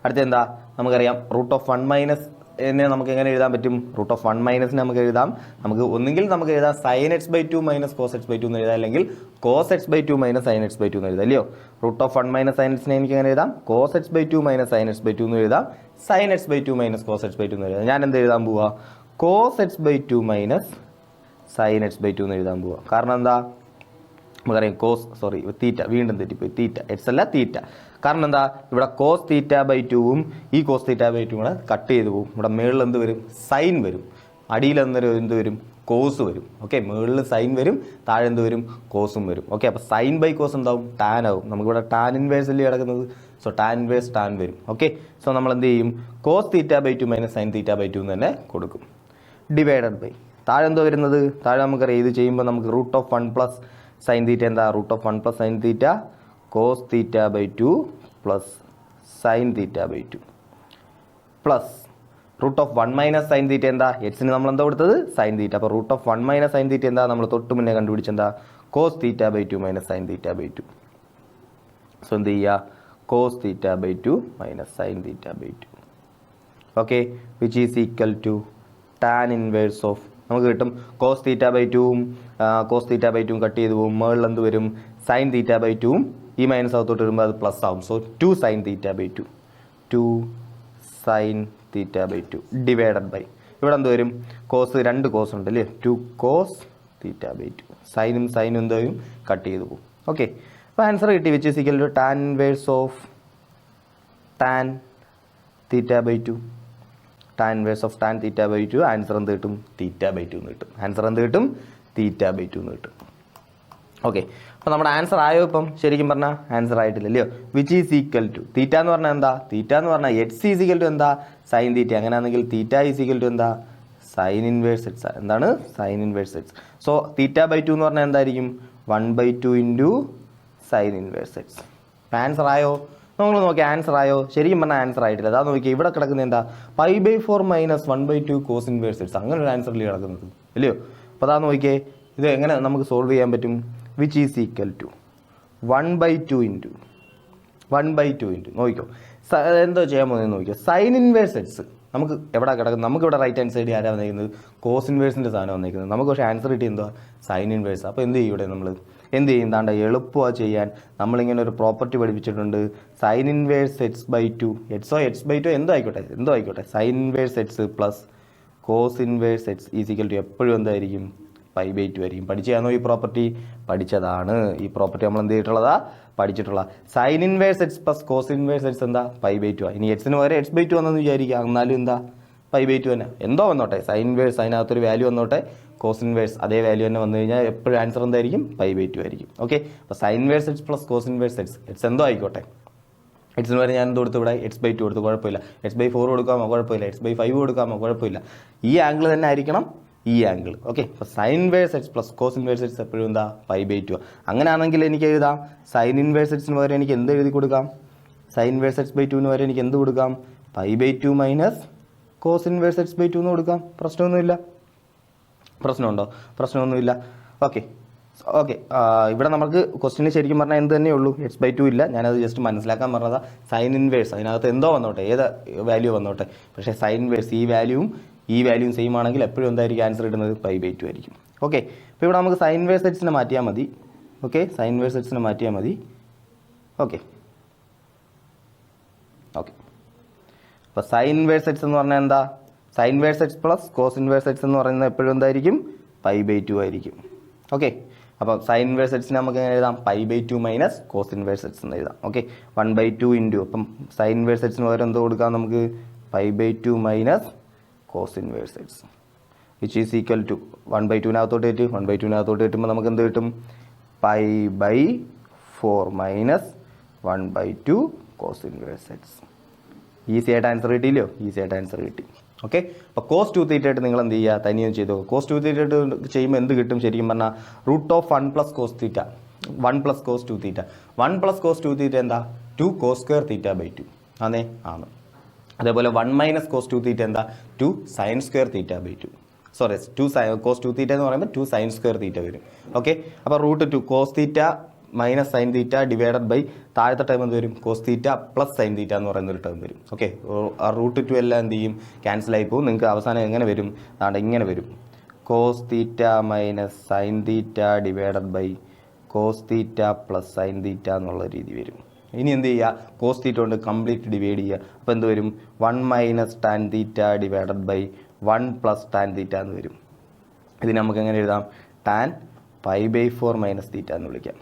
അടുത്ത എന്താ നമുക്കറിയാം, റൂട്ട് ഓഫ് 1 മൈനസ് എന്നെ നമുക്ക് എങ്ങനെ എഴുതാൻ പറ്റും, റൂട്ട് ഓഫ് 1 മൈനസിന് നമുക്ക് എഴുതാം, ഒന്നുകിൽ നമുക്ക് എഴുതാം sin x/2 minus cos x/2 എന്ന് എഴുതാം, അല്ലെങ്കിൽ cos x/2 minus sin x/2 എന്ന് എഴുതാം അല്ലയോ. റൂട്ട് ഓഫ് 1 മൈനസ് sin x-നെ എനിക്ക് എങ്ങനെ എഴുതാം, cos x/2 minus sin x/2 എന്ന് എഴുതാം, sin x/2 minus cos x/2 എന്ന് എഴുതാം. ഞാൻ എന്ത് എഴുതാൻ പോവാ, cos x/2 minus sin x/2 എന്ന് എഴുതാൻ പോവാ. കാരണം എന്താ, നമുക്കറിയാം തീറ്റ, വീണ്ടും തെറ്റിപ്പോയി, തീറ്റ എക്സ് അല്ല തീറ്റ. കാരണം എന്താ, ഇവിടെ cos θ/2 ഈ cos θ/2 കൂടെ കട്ട് ചെയ്ത് പോകും. ഇവിടെ മുകളിൽ എന്ത് വരും, സൈൻ വരും, അടിയിൽ എന്ത് വരും, കോസ് വരും. ഓക്കെ, മുകളിൽ സൈൻ വരും, താഴെ എന്ത് വരും, കോസും വരും. ഓക്കെ, അപ്പോൾ സൈൻ ബൈ കോസ് എന്താവും, ടാൻ ആവും. നമുക്കിവിടെ ടാൻ ഇൻവേഴ്സ് അല്ലേ കിടക്കുന്നത്, സോ ടാൻ ഇൻവേഴ്സ് ടാൻ വരും. ഓക്കെ, സോ നമ്മൾ എന്ത് ചെയ്യും, cos θ/2 മൈനസ് sin θ/2 എന്ന് തന്നെ കൊടുക്കും. ഡിവൈഡഡ് ബൈ താഴെ എന്തോ വരുന്നത്, താഴെ നമുക്കറിയാം ഇത് ചെയ്യുമ്പോൾ നമുക്ക് root of 1 plus sine theta എന്താ, root of 1 plus sine theta cos θ/2 plus sine θ/2 plus root of 1 minus sine theta എന്താ, എക്സിന് നമ്മൾ എന്താ കൊടുത്തത്, സൈൻ തീറ്റ. അപ്പോൾ root of 1 minus sine theta എന്താ, നമ്മൾ തൊട്ട് മുന്നേ കണ്ടുപിടിച്ചെന്താ, cos θ/2 മൈനസ് സൈൻ θ/2. സോ എന്ത് ചെയ്യുക, cos θ/2 minus sine θ/2. Okay, which is equal to tan inverse of നമുക്ക് കിട്ടും കോസ് തീറ്റ ബൈ ടൂവും കട്ട് ചെയ്ത് പോകും. മുകളിൽ എന്ത് വരും? സൈൻ തീറ്റ ബൈ ടൂവും ഈ മൈനസ് അകത്തോട്ട് വരുമ്പോൾ അത് പ്ലസ് ആവും. So 2 sine theta by 2 2 sine theta by 2 divided by ഇവിടെ എന്ത് വരും? രണ്ട് കോസ് ഉണ്ട് അല്ലേ, 2 കോസ് തീറ്റ ബൈ 2. സൈനും എന്ത് വരും? കട്ട് ചെയ്ത് പോകും. ഓക്കെ, അപ്പോൾ ആൻസർ കിട്ടി, which is equal to tan inverse of tan theta by 2. Tan inverse of tan theta by 2 answer എന്ത് കിട്ടും? തീറ്റ ബൈ 2 എന്ന് കിട്ടും. ആൻസർ എന്ത് കിട്ടും? തീറ്റ ബൈ 2 എന്ന് കിട്ടും. ഓക്കെ, അപ്പോൾ നമ്മുടെ ആൻസർ ആയോ? ഇപ്പം ശരിക്കും പറഞ്ഞാൽ ആൻസർ ആയിട്ടില്ലല്ലോ. Which is equal to theta എന്ന് പറഞ്ഞാൽ എന്താ? തീറ്റ എന്ന് പറഞ്ഞാൽ എക്സ് ഈസ് ഈക്വൽ ടു എന്താ? Sine theta. അങ്ങനെയാണെങ്കിൽ തീറ്റ ഈസ് ഈക്വൽ ടു എന്താ? Sine inverse x. എന്താണ്? Sine inverse x. So theta by 2 എന്ന് പറഞ്ഞാൽ എന്തായിരിക്കും? 1/2 into sine inverse x. Answer ആയോ? നമ്മൾ നോക്കി ആൻസർ ആയോ? ശരിക്കും പറഞ്ഞാൽ ആൻസർ ആയിട്ടില്ല. അതാ നോക്കിയാൽ ഇവിടെ കിടക്കുന്നത് എന്താ? π/4 മൈനസ് 1/2 കോസ് ഇൻവേഴ്സ് എക്സ്. അങ്ങനെ ഒരു ആൻസറിൽ കിടക്കുന്നത് ഇല്ലയോ? അപ്പോൾ അതാ നോക്കിയേ, ഇത് എങ്ങനെ നമുക്ക് സോൾവ് ചെയ്യാൻ പറ്റും? Which is equal to 1/2 into നോക്കിക്കോ, എന്തോ ചെയ്യാൻ പോകുന്നത് നോക്കിയോ. സൈൻ ഇൻവേഴ്സ് എക്സ് നമുക്ക് എവിടെ കിടക്കുന്നത്? നമുക്ക് ഇവിടെ റൈറ്റ് ഹാൻഡ് സൈഡിൽ ആരാ വന്നിരിക്കുന്നത്? കോസ് ഇൻവേഴ്സിൻ്റെ സാധനം വന്നിരിക്കുന്നത്. നമുക്ക് പക്ഷേ ആൻസർ കിട്ടി എന്തോ? Sine inverse. അപ്പോൾ എന്ത് ചെയ്യും? ഇവിടെ നമ്മൾ എന്ത് ചെയ്യും? താണ്ട എളുപ്പമാണ് ചെയ്യാൻ. നമ്മളിങ്ങനെ ഒരു പ്രോപ്പർട്ടി പഠിപ്പിച്ചിട്ടുണ്ട്, സൈൻ ഇൻവേഴ്സ് x/2 x/2 എന്തോ ആയിക്കോട്ടെ sine inverse x plus cos inverse x is equal to എപ്പോഴും എന്തായിരിക്കും? π/2 ആയിരിക്കും. പഠിച്ചതാണോ ഈ പ്രോപ്പർട്ടി? പഠിച്ചതാണ്. ഈ പ്രോപ്പർട്ടി നമ്മൾ എന്ത് ചെയ്തിട്ടുള്ളതാ? പഠിച്ചിട്ടുള്ള. Sine inverse x plus cos inverse x എന്താ? π/2 ആണ്. ഇനി എക്സിന് വരെ x/2 വന്നെന്ന് വിചാരിക്കുക, എന്നാലും എന്താ? π/2 തന്നെ. എന്തോ വന്നോട്ടെ, സൈൻ ഇൻവേഴ്സ് അതിനകത്തൊരു വാല്യൂ വന്നോട്ടെ, കോസ് ഇൻവേഴ്സ് അതേ വാല്യൂ തന്നെ വന്നു കഴിഞ്ഞാൽ എപ്പോഴും ആൻസർ എന്തായിരിക്കും? π/2 ആയിരിക്കും. ഓക്കെ, അപ്പോൾ sine inverse x plus cos inverse x എന്തോ ആയിക്കോട്ടെ. എക്സിന് വരെ ഞാൻ എന്ത് കൊടുത്തു? ഇവിടെ x/2 കൊടുത്തു, കുഴപ്പമില്ല. x/4 കൊടുക്കാമോ? കുഴപ്പമില്ല. x/5 കൊടുക്കാമോ? കുഴപ്പമില്ല. ഈ ആംഗിൾ തന്നെ ആയിരിക്കണം ഈ ആംഗിൾ. ഓക്കെ, അപ്പോൾ sine inverse x plus cos inverse x എപ്പോഴും എന്താ? π/2. അങ്ങനെയാണെങ്കിൽ എനിക്ക് എഴുതാം, സൈൻ ഇൻവേഴ്സ് എക്സിന് വരെ എനിക്ക് എന്ത് എഴുതി കൊടുക്കാം? സൈൻ ഇൻവേഴ്സ് x/2 വരെ എനിക്ക് എന്ത് കൊടുക്കാം? π/2 മൈനസ് കോസ് ഇൻവേഴ്സ് x/2 എന്ന് കൊടുക്കാം. പ്രശ്നമൊന്നുമില്ല. പ്രശ്നമുണ്ടോ? പ്രശ്നമൊന്നുമില്ല. ഓക്കെ, ഇവിടെ നമുക്ക് ക്വസ്റ്റിന് ശരിക്കും പറഞ്ഞാൽ എന്ത് തന്നെ ഉള്ളൂ, x/2 ഇല്ല. ഞാനത് ജസ്റ്റ് മനസ്സിലാക്കാൻ പറഞ്ഞതാ. സൈൻ ഇൻവേഴ്സ് അതിനകത്ത് എന്തോ വന്നോട്ടെ, ഏത് വാല്യൂ വന്നോട്ടെ, പക്ഷേ സൈൻ ഇൻവേഴ്സ് ഈ വാല്യൂവും സെയിം ആണെങ്കിൽ എപ്പോഴും എന്തായിരിക്കും ആൻസർ ഇടുന്നത്? π/2 ആയിരിക്കും. ഓക്കെ, അപ്പോൾ ഇവിടെ നമുക്ക് സൈൻ ഇൻവേഴ്സ് എക്സിനെ മാറ്റിയാൽ മതി. ഓക്കെ, സൈൻ ഇൻവേഴ്സ് എക്സിനെ മാറ്റിയാൽ മതി. ഓക്കെ, അപ്പോൾ സൈൻ ഇൻവേഴ്സ് എക്സ് എന്ന് പറഞ്ഞാൽ എന്താ? Sine inverse x plus cos inverse x എന്ന് പറയുന്നത് എപ്പോഴും എന്തായിരിക്കും? π/2 ആയിരിക്കും. ഓക്കെ, അപ്പോൾ സൈൻ ഇൻവേഴ്സ് എക്സിന് നമുക്ക് എങ്ങനെ എഴുതാം? π/2 മൈനസ് കോസ് ഇൻവേഴ്സ് എക്സ് എന്ന് എഴുതാം. ഓക്കെ, 1/2 ഇൻറ്റു, അപ്പം സൈൻ ഇൻവേഴ്സ് എക്സിന് പകരം എന്തോ കൊടുക്കാം നമുക്ക്? π/2 minus cos inverse x which is equal to 1/2 കിട്ടുമ്പോൾ നമുക്ക് എന്ത് കിട്ടും? π/4 minus 1/2 cos inverse x. Easy ആയിട്ട് ആൻസർ കിട്ടിയില്ലോ? ഈസി ആയിട്ട് ആൻസർ കിട്ടി. ഓക്കെ, അപ്പോൾ കോസ് 2 തീറ്റ ആയിട്ട് നിങ്ങൾ എന്ത് ചെയ്യുക? തനിയൊന്നും ചെയ്തോ. കോസ് 2 തീറ്റ ആയിട്ട് ചെയ്യുമ്പോൾ എന്ത് കിട്ടും? ശരിക്കും പറഞ്ഞാൽ √1 + cos തീറ്റ 1 + cos 2 തീറ്റ 1 + cos 2 തീറ്റ എന്താ? 2 cos² θ/2 ആണേ? ആണ്. അതേപോലെ 1 - cos 2 തീറ്റ എന്താ? 2 sin² θ/2. സോറി, 2 cos 2 തീറ്റ എന്ന് പറയുമ്പോൾ 2 sin² തീറ്റ വരും. ഓക്കെ, അപ്പോൾ √2 cos theta minus sine theta divided by താഴത്തെ ടേം എന്ത് വരും? Cos theta plus sine theta എന്ന് പറയുന്ന ഒരു ടേം വരും. ഓക്കെ, ആ √2 എല്ലാം എന്ത് ചെയ്യും? ക്യാൻസൽ ആയി പോകും. നിങ്ങൾക്ക് അവസാനം എങ്ങനെ വരും? അതാണ്ട് ഇങ്ങനെ വരും, cos theta minus sine theta divided by cos theta plus sine theta എന്നുള്ള രീതി വരും. ഇനി എന്ത് ചെയ്യുക? കോസ് തീറ്റ കൊണ്ട് കംപ്ലീറ്റ് ഡിവൈഡ് ചെയ്യുക. അപ്പോൾ എന്ത് വരും? 1 - tan theta divided by 1 + tan theta എന്ന് വരും. ഇതിന് നമുക്ക് എങ്ങനെ എഴുതാം? tan π/4 മൈനസ് തീറ്റ എന്ന് വിളിക്കാം.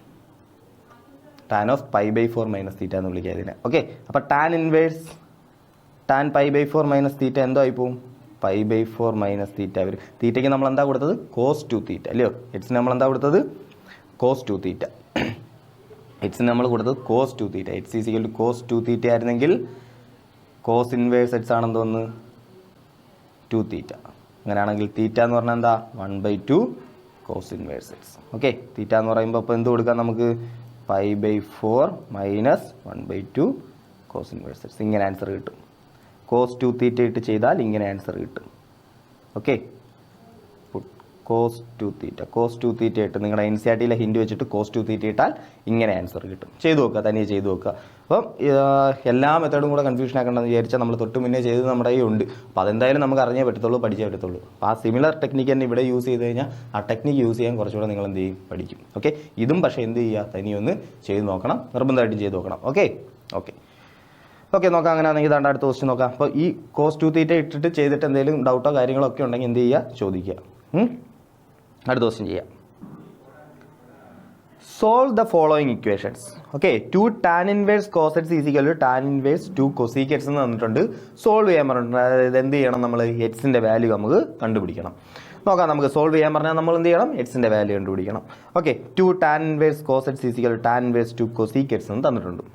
tan of π/4 മൈനസ് തീറ്റ എന്ന് വിളിക്കുക ഇതിനെ. ഓക്കെ, അപ്പോൾ tan π/4 മൈനസ് തീറ്റ എന്തോ ആയി പോവും? π/4 മൈനസ് തീറ്റ വരും. തീറ്റയ്ക്ക് നമ്മൾ എന്താ കൊടുത്തത്? കോസ് 2 തീറ്റ അല്ലയോ? എക്സിന് നമ്മൾ എന്താ കൊടുത്തത്? Cos 2 theta. എക്സിന് നമ്മൾ കൊടുത്തത് cos 2 theta. X is equal to cos 2 theta ആയിരുന്നെങ്കിൽ കോസ് ഇൻവേഴ്സ് എക്സ് ആണെന്ന് തോന്നുന്നു 2 തീറ്റ. അങ്ങനെയാണെങ്കിൽ തീറ്റ എന്ന് പറഞ്ഞാൽ എന്താ? 1/2 കോസ് ഇൻവേഴ്സ് എക്സ്. ഓക്കെ, തീറ്റ എന്ന് പറയുമ്പോൾ അപ്പോൾ എന്ത് കൊടുക്കാം നമുക്ക്? π/4 മൈനസ് 1/2 കോസ് ഇൻവേഴ്സ് എക്സ്. ഇങ്ങനെ ആൻസർ കിട്ടും. കോസ് 2 തീറ്റ ഇട്ട് ചെയ്താൽ ഇങ്ങനെ ആൻസർ കിട്ടും. ഓക്കെ, കോസ് 2 തീറ്റ കോസ് 2 തീറ്റ ഇട്ട് നിങ്ങളുടെ എൻ സി ആർ ടിയിലെ ഹിൻഡ് വെച്ചിട്ട് കോസ് 2 തീറ്റ ഇട്ടാൽ ഇങ്ങനെ ആൻസർ കിട്ടും. ചെയ്തു നോക്കുക, തനിയെ ചെയ്തു നോക്കുക. അപ്പം എല്ലാ മെത്തേഡും കൂടെ കൺഫ്യൂഷൻ ആക്കണമെന്ന് വിചാരിച്ചാൽ നമ്മൾ തൊട്ട് മുന്നേ ചെയ്ത് നമ്മുടെ കയ്യിൽ ഉണ്ട്. അപ്പോൾ അതെന്തായാലും നമുക്ക് അറിഞ്ഞേ പറ്റത്തുള്ളൂ, പഠിച്ചേ പറ്റത്തുള്ളൂ. അപ്പോൾ ആ സിമിലർ ടെക്നിക്ക് തന്നെ ഇവിടെ യൂസ് ചെയ്ത് കഴിഞ്ഞാൽ ആ ടെക്നിക്ക് യൂസ് ചെയ്യാൻ കുറച്ചുകൂടെ നിങ്ങൾ എന്ത് ചെയ്യും, പഠിക്കും. ഓക്കെ, ഇതും പക്ഷേ എന്ത് ചെയ്യുക, തനിയൊന്ന് ചെയ്ത് നോക്കണം, നിർബന്ധമായിട്ടും ചെയ്ത് നോക്കണം. ഓക്കെ ഓക്കെ ഓക്കെ നോക്കാം. അങ്ങനെയാണെങ്കിൽ ഇതാണ്ട് അടുത്ത ക്വസ്റ്റ്യൻ നോക്കാം. അപ്പോൾ ഈ കോസ് 2 തീറ്റ ഇട്ടിട്ട് ചെയ്തിട്ട് എന്തെങ്കിലും ഡൗട്ടോ കാര്യങ്ങളോ ഒക്കെ ഉണ്ടെങ്കിൽ എന്ത് ചെയ്യുക, ചോദിക്കുക. അടുത്ത ക്വസ്റ്റ്യൻ ചെയ്യാം. Solve the following equations. Okay, 2 tan inverse cos x equal to tan inverse 2 cosec x എന്ന് തന്നിട്ടുണ്ട്. സോൾവ് ചെയ്യാൻ പറഞ്ഞിട്ടുണ്ട്. അതായത് എന്ത് ചെയ്യണം, നമ്മൾ എക്സിൻ്റെ വാല്യൂ നമുക്ക് കണ്ടുപിടിക്കണം. നോക്കാം, നമുക്ക് സോൾവ് ചെയ്യാൻ പറഞ്ഞാൽ നമ്മൾ എന്ത് ചെയ്യണം, എക്സിൻ്റെ വാല്യൂ കണ്ടുപിടിക്കണം. Okay, 2 tan inverse cos x equal to tan inverse 2 cosec x എന്ന് തന്നിട്ടുണ്ട്.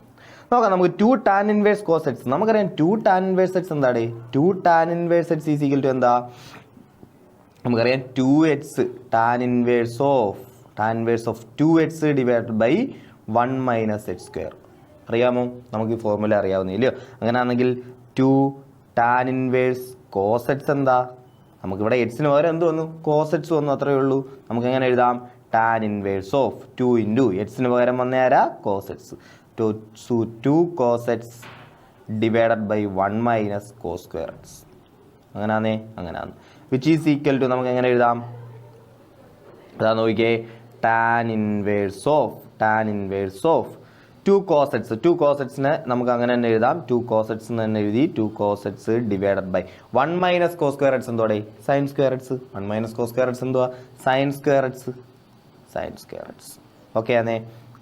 നോക്കാം, നമുക്ക് 2 tan ഇൻവേഴ്സ് cos x, നമുക്കറിയാം 2 tan ഇൻവേഴ്സ് x എന്താണ്, 2 tan inverse x equal to എന്താ, നമുക്കറിയാം 2x tan inverse of 2x divided by 1 minus h square. അറിയാമോ, നമുക്ക് ഈ ഫോർമുല അറിയാവുന്നില്ലയോ? അങ്ങനെയാണെങ്കിൽ 2 tan ഇൻവേഴ്സ് cos x എന്താ, നമുക്കിവിടെ എക്സിന് പകരം എന്ത് വന്നു, cos x വന്നു, അത്രയേ ഉള്ളൂ. നമുക്ക് എങ്ങനെ എഴുതാം, tan ഇൻവേഴ്സ് ഓഫ് 2 ഇൻറ്റു എക്സിന് പകരം വന്ന ആരാ, cos x. 2 cos x divided by 1 minus cos square x. അങ്ങനെയാണ് വിച്ച് ഈസ് ഈക്വൽ ടു, നമുക്ക് എങ്ങനെ എഴുതാം, അതാ നോക്കിയേ, tan inverse of 2 cos x. 2 cos x നമുക്ക് അങ്ങനെ തന്നെ എഴുതാം, 2 cos x എന്ന് തന്നെ എഴുതി. 2 cos x divided by 1 minus cos square x എന്തോടെ, sine square x. 1 minus cos square x എന്തുവാ, സൈൻ സ്ക്വയർ എക്സ്. ഓക്കെ ആണേ.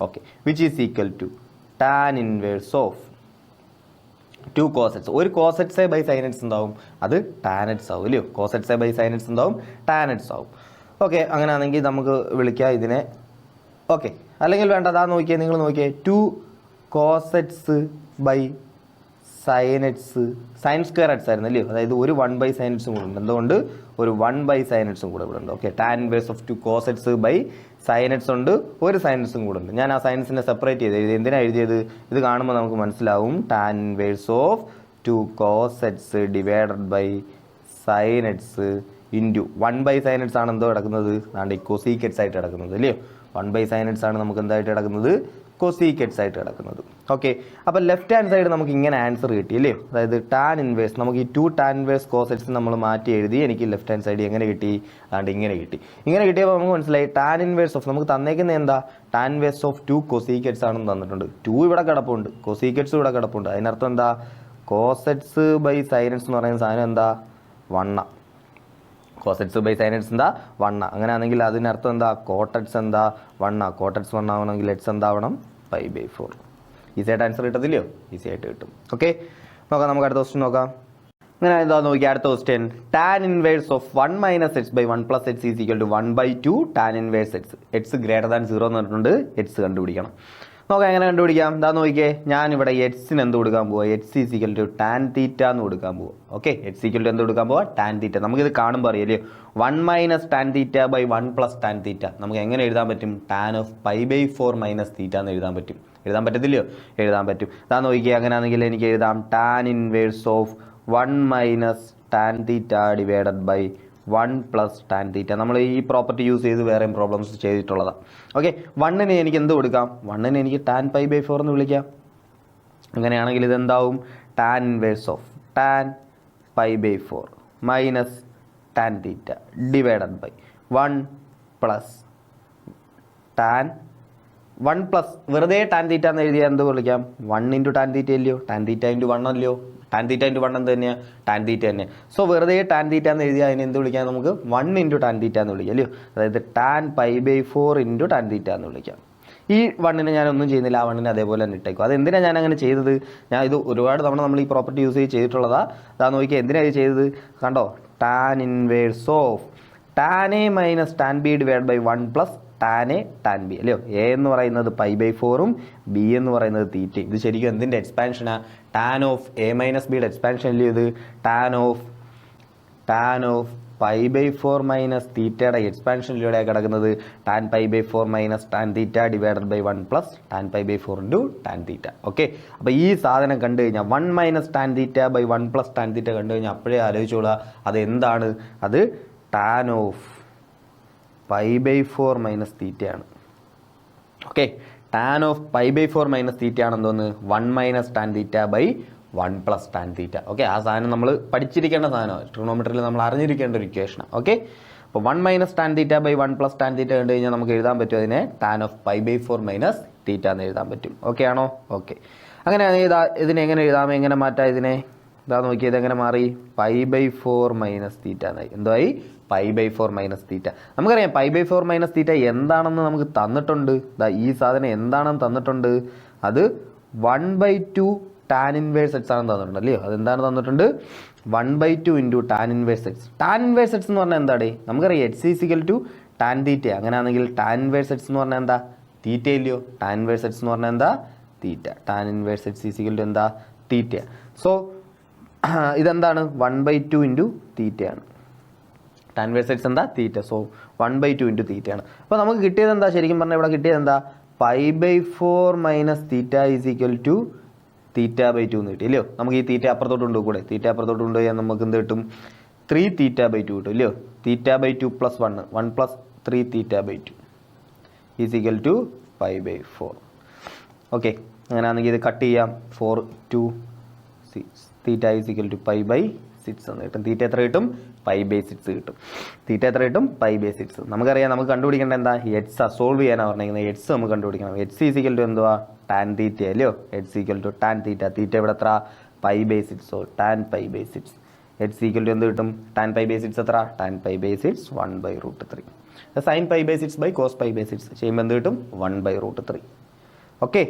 Okay, which is equal to tan inverse of 2 cos x. ഒരു cos x by sin x ഉണ്ടാവും, അത് tan x ആവും അല്ലയോ. cos x by sin x ഉണ്ടാവും, tan x ആവും. ഓക്കെ, അങ്ങനെയാണെങ്കിൽ നമുക്ക് വിളിക്കാം ഇതിനെ. ഓക്കെ, അല്ലെങ്കിൽ വേണ്ട, അതാ നോക്കിയേ, നിങ്ങൾ നോക്കിയേ, 2 cos x by sin x, sine square x ആയിരുന്നു അല്ലയോ. അതായത് ഒരു 1 ബൈ sin x കൂടെ ഉണ്ട്, എന്തുകൊണ്ട് ഒരു 1 ബൈ sin x കൂടെ ഇവിടെ ഉണ്ട്. Okay, tan inverse of 2 cos x by sin x ഉണ്ട്, ഒരു sin x കൂടെ ഉണ്ട്. ഞാൻ ആ സൈൻസിനെ സെപ്പറേറ്റ് ചെയ്ത് എഴുതി. എന്തിനാണ് എഴുതിയത്, ഇത് കാണുമ്പോൾ നമുക്ക് മനസ്സിലാവും. tan inverse of 2 cos x divided by sin x into 1 by sin x ആണ് എന്തോ കിടക്കുന്നത്, അതാണ്ട് cosec x ആയിട്ട് കിടക്കുന്നത് അല്ലയോ. 1 ബൈ sin x ആണ് നമുക്ക് എന്തായിട്ട് കിടക്കുന്നത്, cosec x ആയിട്ട് കിടക്കുന്നത്. ഓക്കെ, അപ്പോൾ ലെഫ്റ്റ് ഹാൻഡ് സൈഡ് നമുക്ക് ഇങ്ങനെ ആൻസർ കിട്ടി അല്ലേ. അതായത് tan ഇൻവേഴ്സ്, നമുക്ക് ഈ 2 tan ഇൻവേഴ്സ് cos x നമ്മൾ മാറ്റി എഴുതി. എനിക്ക് ലെഫ്റ്റ് ഹാൻഡ് സൈഡ് എങ്ങനെ കിട്ടി, അതുകൊണ്ട് ഇങ്ങനെ കിട്ടി. ഇങ്ങനെ കിട്ടിയപ്പോൾ നമുക്ക് മനസ്സിലായി tan ഇൻവേഴ്സ് ഓഫ്, നമുക്ക് തന്നേക്കുന്നത് എന്താ, tan inverse of 2 cosec x ആണെന്ന് തന്നിട്ടുണ്ട്. 2 ഇവിടെ കിടപ്പുണ്ട്, cosec x ഇവിടെ കിടപ്പുണ്ട്. അതിനർത്ഥം എന്താ, cos x by sin x എന്ന് പറയുന്ന സാധനം എന്താ, 1. cos x by sin x എന്താ, 1. അങ്ങനെയാണെങ്കിൽ അതിനർത്ഥം എന്താ, cot x എന്താ, 1. cot x 1 ആവണമെങ്കിൽ x എന്താവണം, π/4. ഈസി ആയിട്ട് ആൻസർ കിട്ടത്തില്ലയോ, ഈസി ആയിട്ട് കിട്ടും. ഓക്കെ, നോക്കാം, നമുക്ക് അടുത്ത ക്വസ്റ്റ്യൻ നോക്കാം. അങ്ങനെ എന്താ നോക്കി, അടുത്ത question, tan inverse of 1 minus x by 1 plus x is equal to 1/2 tan inverse x. X greater than 0 എന്ന് പറഞ്ഞിട്ടുണ്ട്, എക്സ് കണ്ടുപിടിക്കണം. നോക്കാം എങ്ങനെ കണ്ടുപിടിക്കാം. എന്താ നോക്കിയേ, ഞാനിവിടെ എക്സിന് എന്ത് കൊടുക്കാൻ പോവുക, x is equal to tan theta എന്ന് കൊടുക്കാൻ പോവുക. ഓക്കെ, എക്സ് ഈക്വൽ ടു എന്ത് കൊടുക്കാൻ പോവുക, tan തീറ്റ. നമുക്കിത് കാണുമ്പോൾ അറിയാലോ, 1 minus tan theta by 1 plus tan theta. നമുക്ക് എങ്ങനെ എഴുതാൻ പറ്റും, tan ഓഫ് π/4 മൈനസ് തീറ്റ എന്ന് എഴുതാൻ പറ്റും. എഴുതാൻ പറ്റത്തില്ലയോ, എഴുതാൻ പറ്റും. അതാ നോക്കിയേ, അങ്ങനെയാണെങ്കിൽ എനിക്ക് എഴുതാം tan inverse of 1 minus tan theta divided by 1 plus tan theta. നമ്മൾ ഈ പ്രോപ്പർട്ടി യൂസ് ചെയ്ത് വേറെയും പ്രോബ്ലംസ് ചെയ്തിട്ടുള്ളതാണ്. ഓക്കെ, 1ന് എനിക്ക് എന്ത് കൊടുക്കാം, 1ന് എനിക്ക് tan π/4 എന്ന് വിളിക്കാം. അങ്ങനെയാണെങ്കിൽ ഇതെന്താവും, tan inverse of tan π/4 minus tan theta divided by 1 plus tan 1 plus വെറുതെ tan തീറ്റ എന്ന് എഴുതിയാൽ എന്ത് വിളിക്കാം, 1 ഇൻറ്റു tan തീറ്റ അല്ലയോ, tan തീറ്റ ഇൻറ്റു 1 അല്ലയോ, tan തീറ്റ ഇൻറ്റു 1 എന്ത് തന്നെയാണ്, tan തീറ്റ തന്നെ. സോ വെറുതെ tan തീറ്റ എന്ന് എഴുതിയാൽ അതിന് എന്ത് വിളിക്കാം, നമുക്ക് 1 ഇൻറ്റു tan തീറ്റ എന്ന് വിളിക്കാം അല്ലയോ. അതായത് tan π/4 ഇൻറ്റു tan തീറ്റ എന്ന് വിളിക്കാം. ഈ 1നെ ഞാനൊന്നും ചെയ്യുന്നില്ല, ആ 1നെ അതേപോലെ തന്നെ ഇട്ടേക്കും. അതെന്തിനാണ് ഞാൻ അങ്ങനെ ചെയ്തത്, ഞാൻ ഇത് ഒരുപാട് തവണ നമ്മൾ ഈ പ്രോപ്പർട്ടി യൂസ് ചെയ്തിട്ടുള്ളതാണ്. അതാ നോക്കിയാൽ എന്തിനാണ് ഇത് ചെയ്തത്, കണ്ടോ, tan inverse of tan a minus tan b divide by 1 plus tan a tan b അല്ലയോ. എ എന്ന് പറയുന്നത് π/4ഉം ബി എന്ന് പറയുന്നത് തീറ്റയും. ഇത് ശരിക്കും എന്തിൻ്റെ എക്സ്പാൻഷനാണ്, tan ഓഫ് a മൈനസ് ബിയുടെ എക്സ്പാൻഷൻ അല്ലയോ ഇത്. tan ഓഫ് π/4 മൈനസ് തീറ്റയുടെ എക്സ്പാൻഷനിലൂടെ കിടക്കുന്നത് tan π/4 minus tan theta divided by 1 plus tan π/4 into tan theta. Okay, അപ്പോൾ ഈ സാധനം കണ്ടു കഴിഞ്ഞാൽ 1 minus tan theta by 1 plus tan theta കണ്ടു കഴിഞ്ഞാൽ അപ്പോഴേ ആലോചിച്ചോളാം അത് എന്താണ്, അത് tan ഓഫ് π/4 മൈനസ് തീറ്റയാണ്. ഓക്കെ, ടാൻ ഓഫ് π/4 മൈനസ് തീറ്റയാണ് എന്തോന്ന് 1 minus tan theta by 1 plus tan theta. Okay, ആ സാധനം നമ്മൾ പഠിച്ചിരിക്കേണ്ട സാധനമാണ്, ട്രിഗണോമെട്രിയിൽ നമ്മൾ അറിഞ്ഞിരിക്കേണ്ട ഒരു ഇക്വേഷനാണ്. ഓക്കെ, അപ്പോൾ 1 minus tan theta by 1 plus tan theta കണ്ടു കഴിഞ്ഞാൽ നമുക്ക് എഴുതാൻ പറ്റും അതിനെ ടാൻ ഓഫ് π/4 മൈനസ് തീറ്റ എന്ന് എഴുതാൻ പറ്റും. ഓക്കെ ആണോ? ഓക്കെ, അങ്ങനെ ഇതിനെ എങ്ങനെ എഴുതാം, എങ്ങനെ മാറ്റാം ഇതിനെ? ഇതാ നോക്കിയത് എങ്ങനെ മാറി, π/4 മൈനസ് തീറ്റ എന്നായി. എന്തായി? π/4 മൈനസ് തീറ്റ. നമുക്കറിയാം π/4 മൈനസ് തീറ്റ എന്താണെന്ന് നമുക്ക് തന്നിട്ടുണ്ട്. ഈ സാധനം എന്താണെന്ന് തന്നിട്ടുണ്ട്, അത് 1/2 ടാൻ ഇൻവേഴ്സ് എക്സ് ആണെന്ന് തന്നിട്ടുണ്ട് അല്ലയോ. അതെന്താണ് തന്നിട്ടുണ്ട്? 1/2 into tan inverse x. Tan inverse x എന്ന് പറഞ്ഞാൽ എന്താടേ? നമുക്കറിയാം x is equal to tan theta. അങ്ങനെയാണെങ്കിൽ ടാൻ ഇൻവേഴ്സ് എക്സ് എന്ന് പറഞ്ഞാൽ എന്താ? തീറ്റ ഇല്ലയോ? ടാൻ ഇൻവേഴ്സ് എക്സ് എന്ന് പറഞ്ഞാൽ എന്താ? Theta. Tan inverse x is equal to എന്താ? തീറ്റ. സോ ഇതെന്താണ്? 1/2 ഇൻറ്റു തീറ്റയാണ്. ടാൻ ഇൻവേഴ്സ് എക്സ് എന്താ? തീറ്റ. സോ 1/2 ഇൻറ്റു തീറ്റയാണ്. അപ്പോൾ നമുക്ക് കിട്ടിയത് എന്താ? ശരിക്കും പറഞ്ഞാൽ ഇവിടെ കിട്ടിയത് എന്താ? π/4 മൈനസ് തീറ്റ ഈസിക്കൽ ടു തീറ്റ/2 എന്ന് കിട്ടി ഇല്ലയോ. നമുക്ക് ഈ തീറ്റ അപ്പുറത്തോട്ട് ഉണ്ട് കൂടെ, തീറ്റ അപ്പുറത്തോട്ട് ഉണ്ട് കഴിഞ്ഞാൽ നമുക്ക് എന്ത് കിട്ടും? 3 തീറ്റ/2 കിട്ടും ഇല്ലയോ. തീറ്റ/2 plus 1 plus 3 theta is equal to π/4. Okay, അങ്ങനെയാണെങ്കിൽ ഇത് കട്ട് ചെയ്യാം. 4 2 6 തീറ്റ ഈസിക്കൽ ടു π/6 എന്ന് കിട്ടും. തീറ്റ എത്ര കിട്ടും? π/6 കിട്ടും. തീറ്റ എത്ര കിട്ടും? π/6. നമുക്കറിയാം, നമുക്ക് കണ്ടുപിടിക്കേണ്ട എന്താ? എക്സ് സോൾവ് ചെയ്യാനാണ് പറഞ്ഞിരിക്കുന്നത്. എക്സ് നമുക്ക് കണ്ടുപിടിക്കണം. എക്സ് ഈസിക്കൽ ടു എന്തുവാ? ടാൻ തീറ്റ അല്ലയോ. X equal to tan theta. Theta ഇവിടെ എത്ര? π/6. So tan π/6. X equal to എന്ത് കിട്ടും? ടാൻ π/6 എത്ര? ടാൻ π/6 1/√3. സൈൻ π/6 ബൈ കോസ് π/6 ചെയ്യുമ്പോൾ എന്ത് കിട്ടും? 1/√3. ഓക്കെ,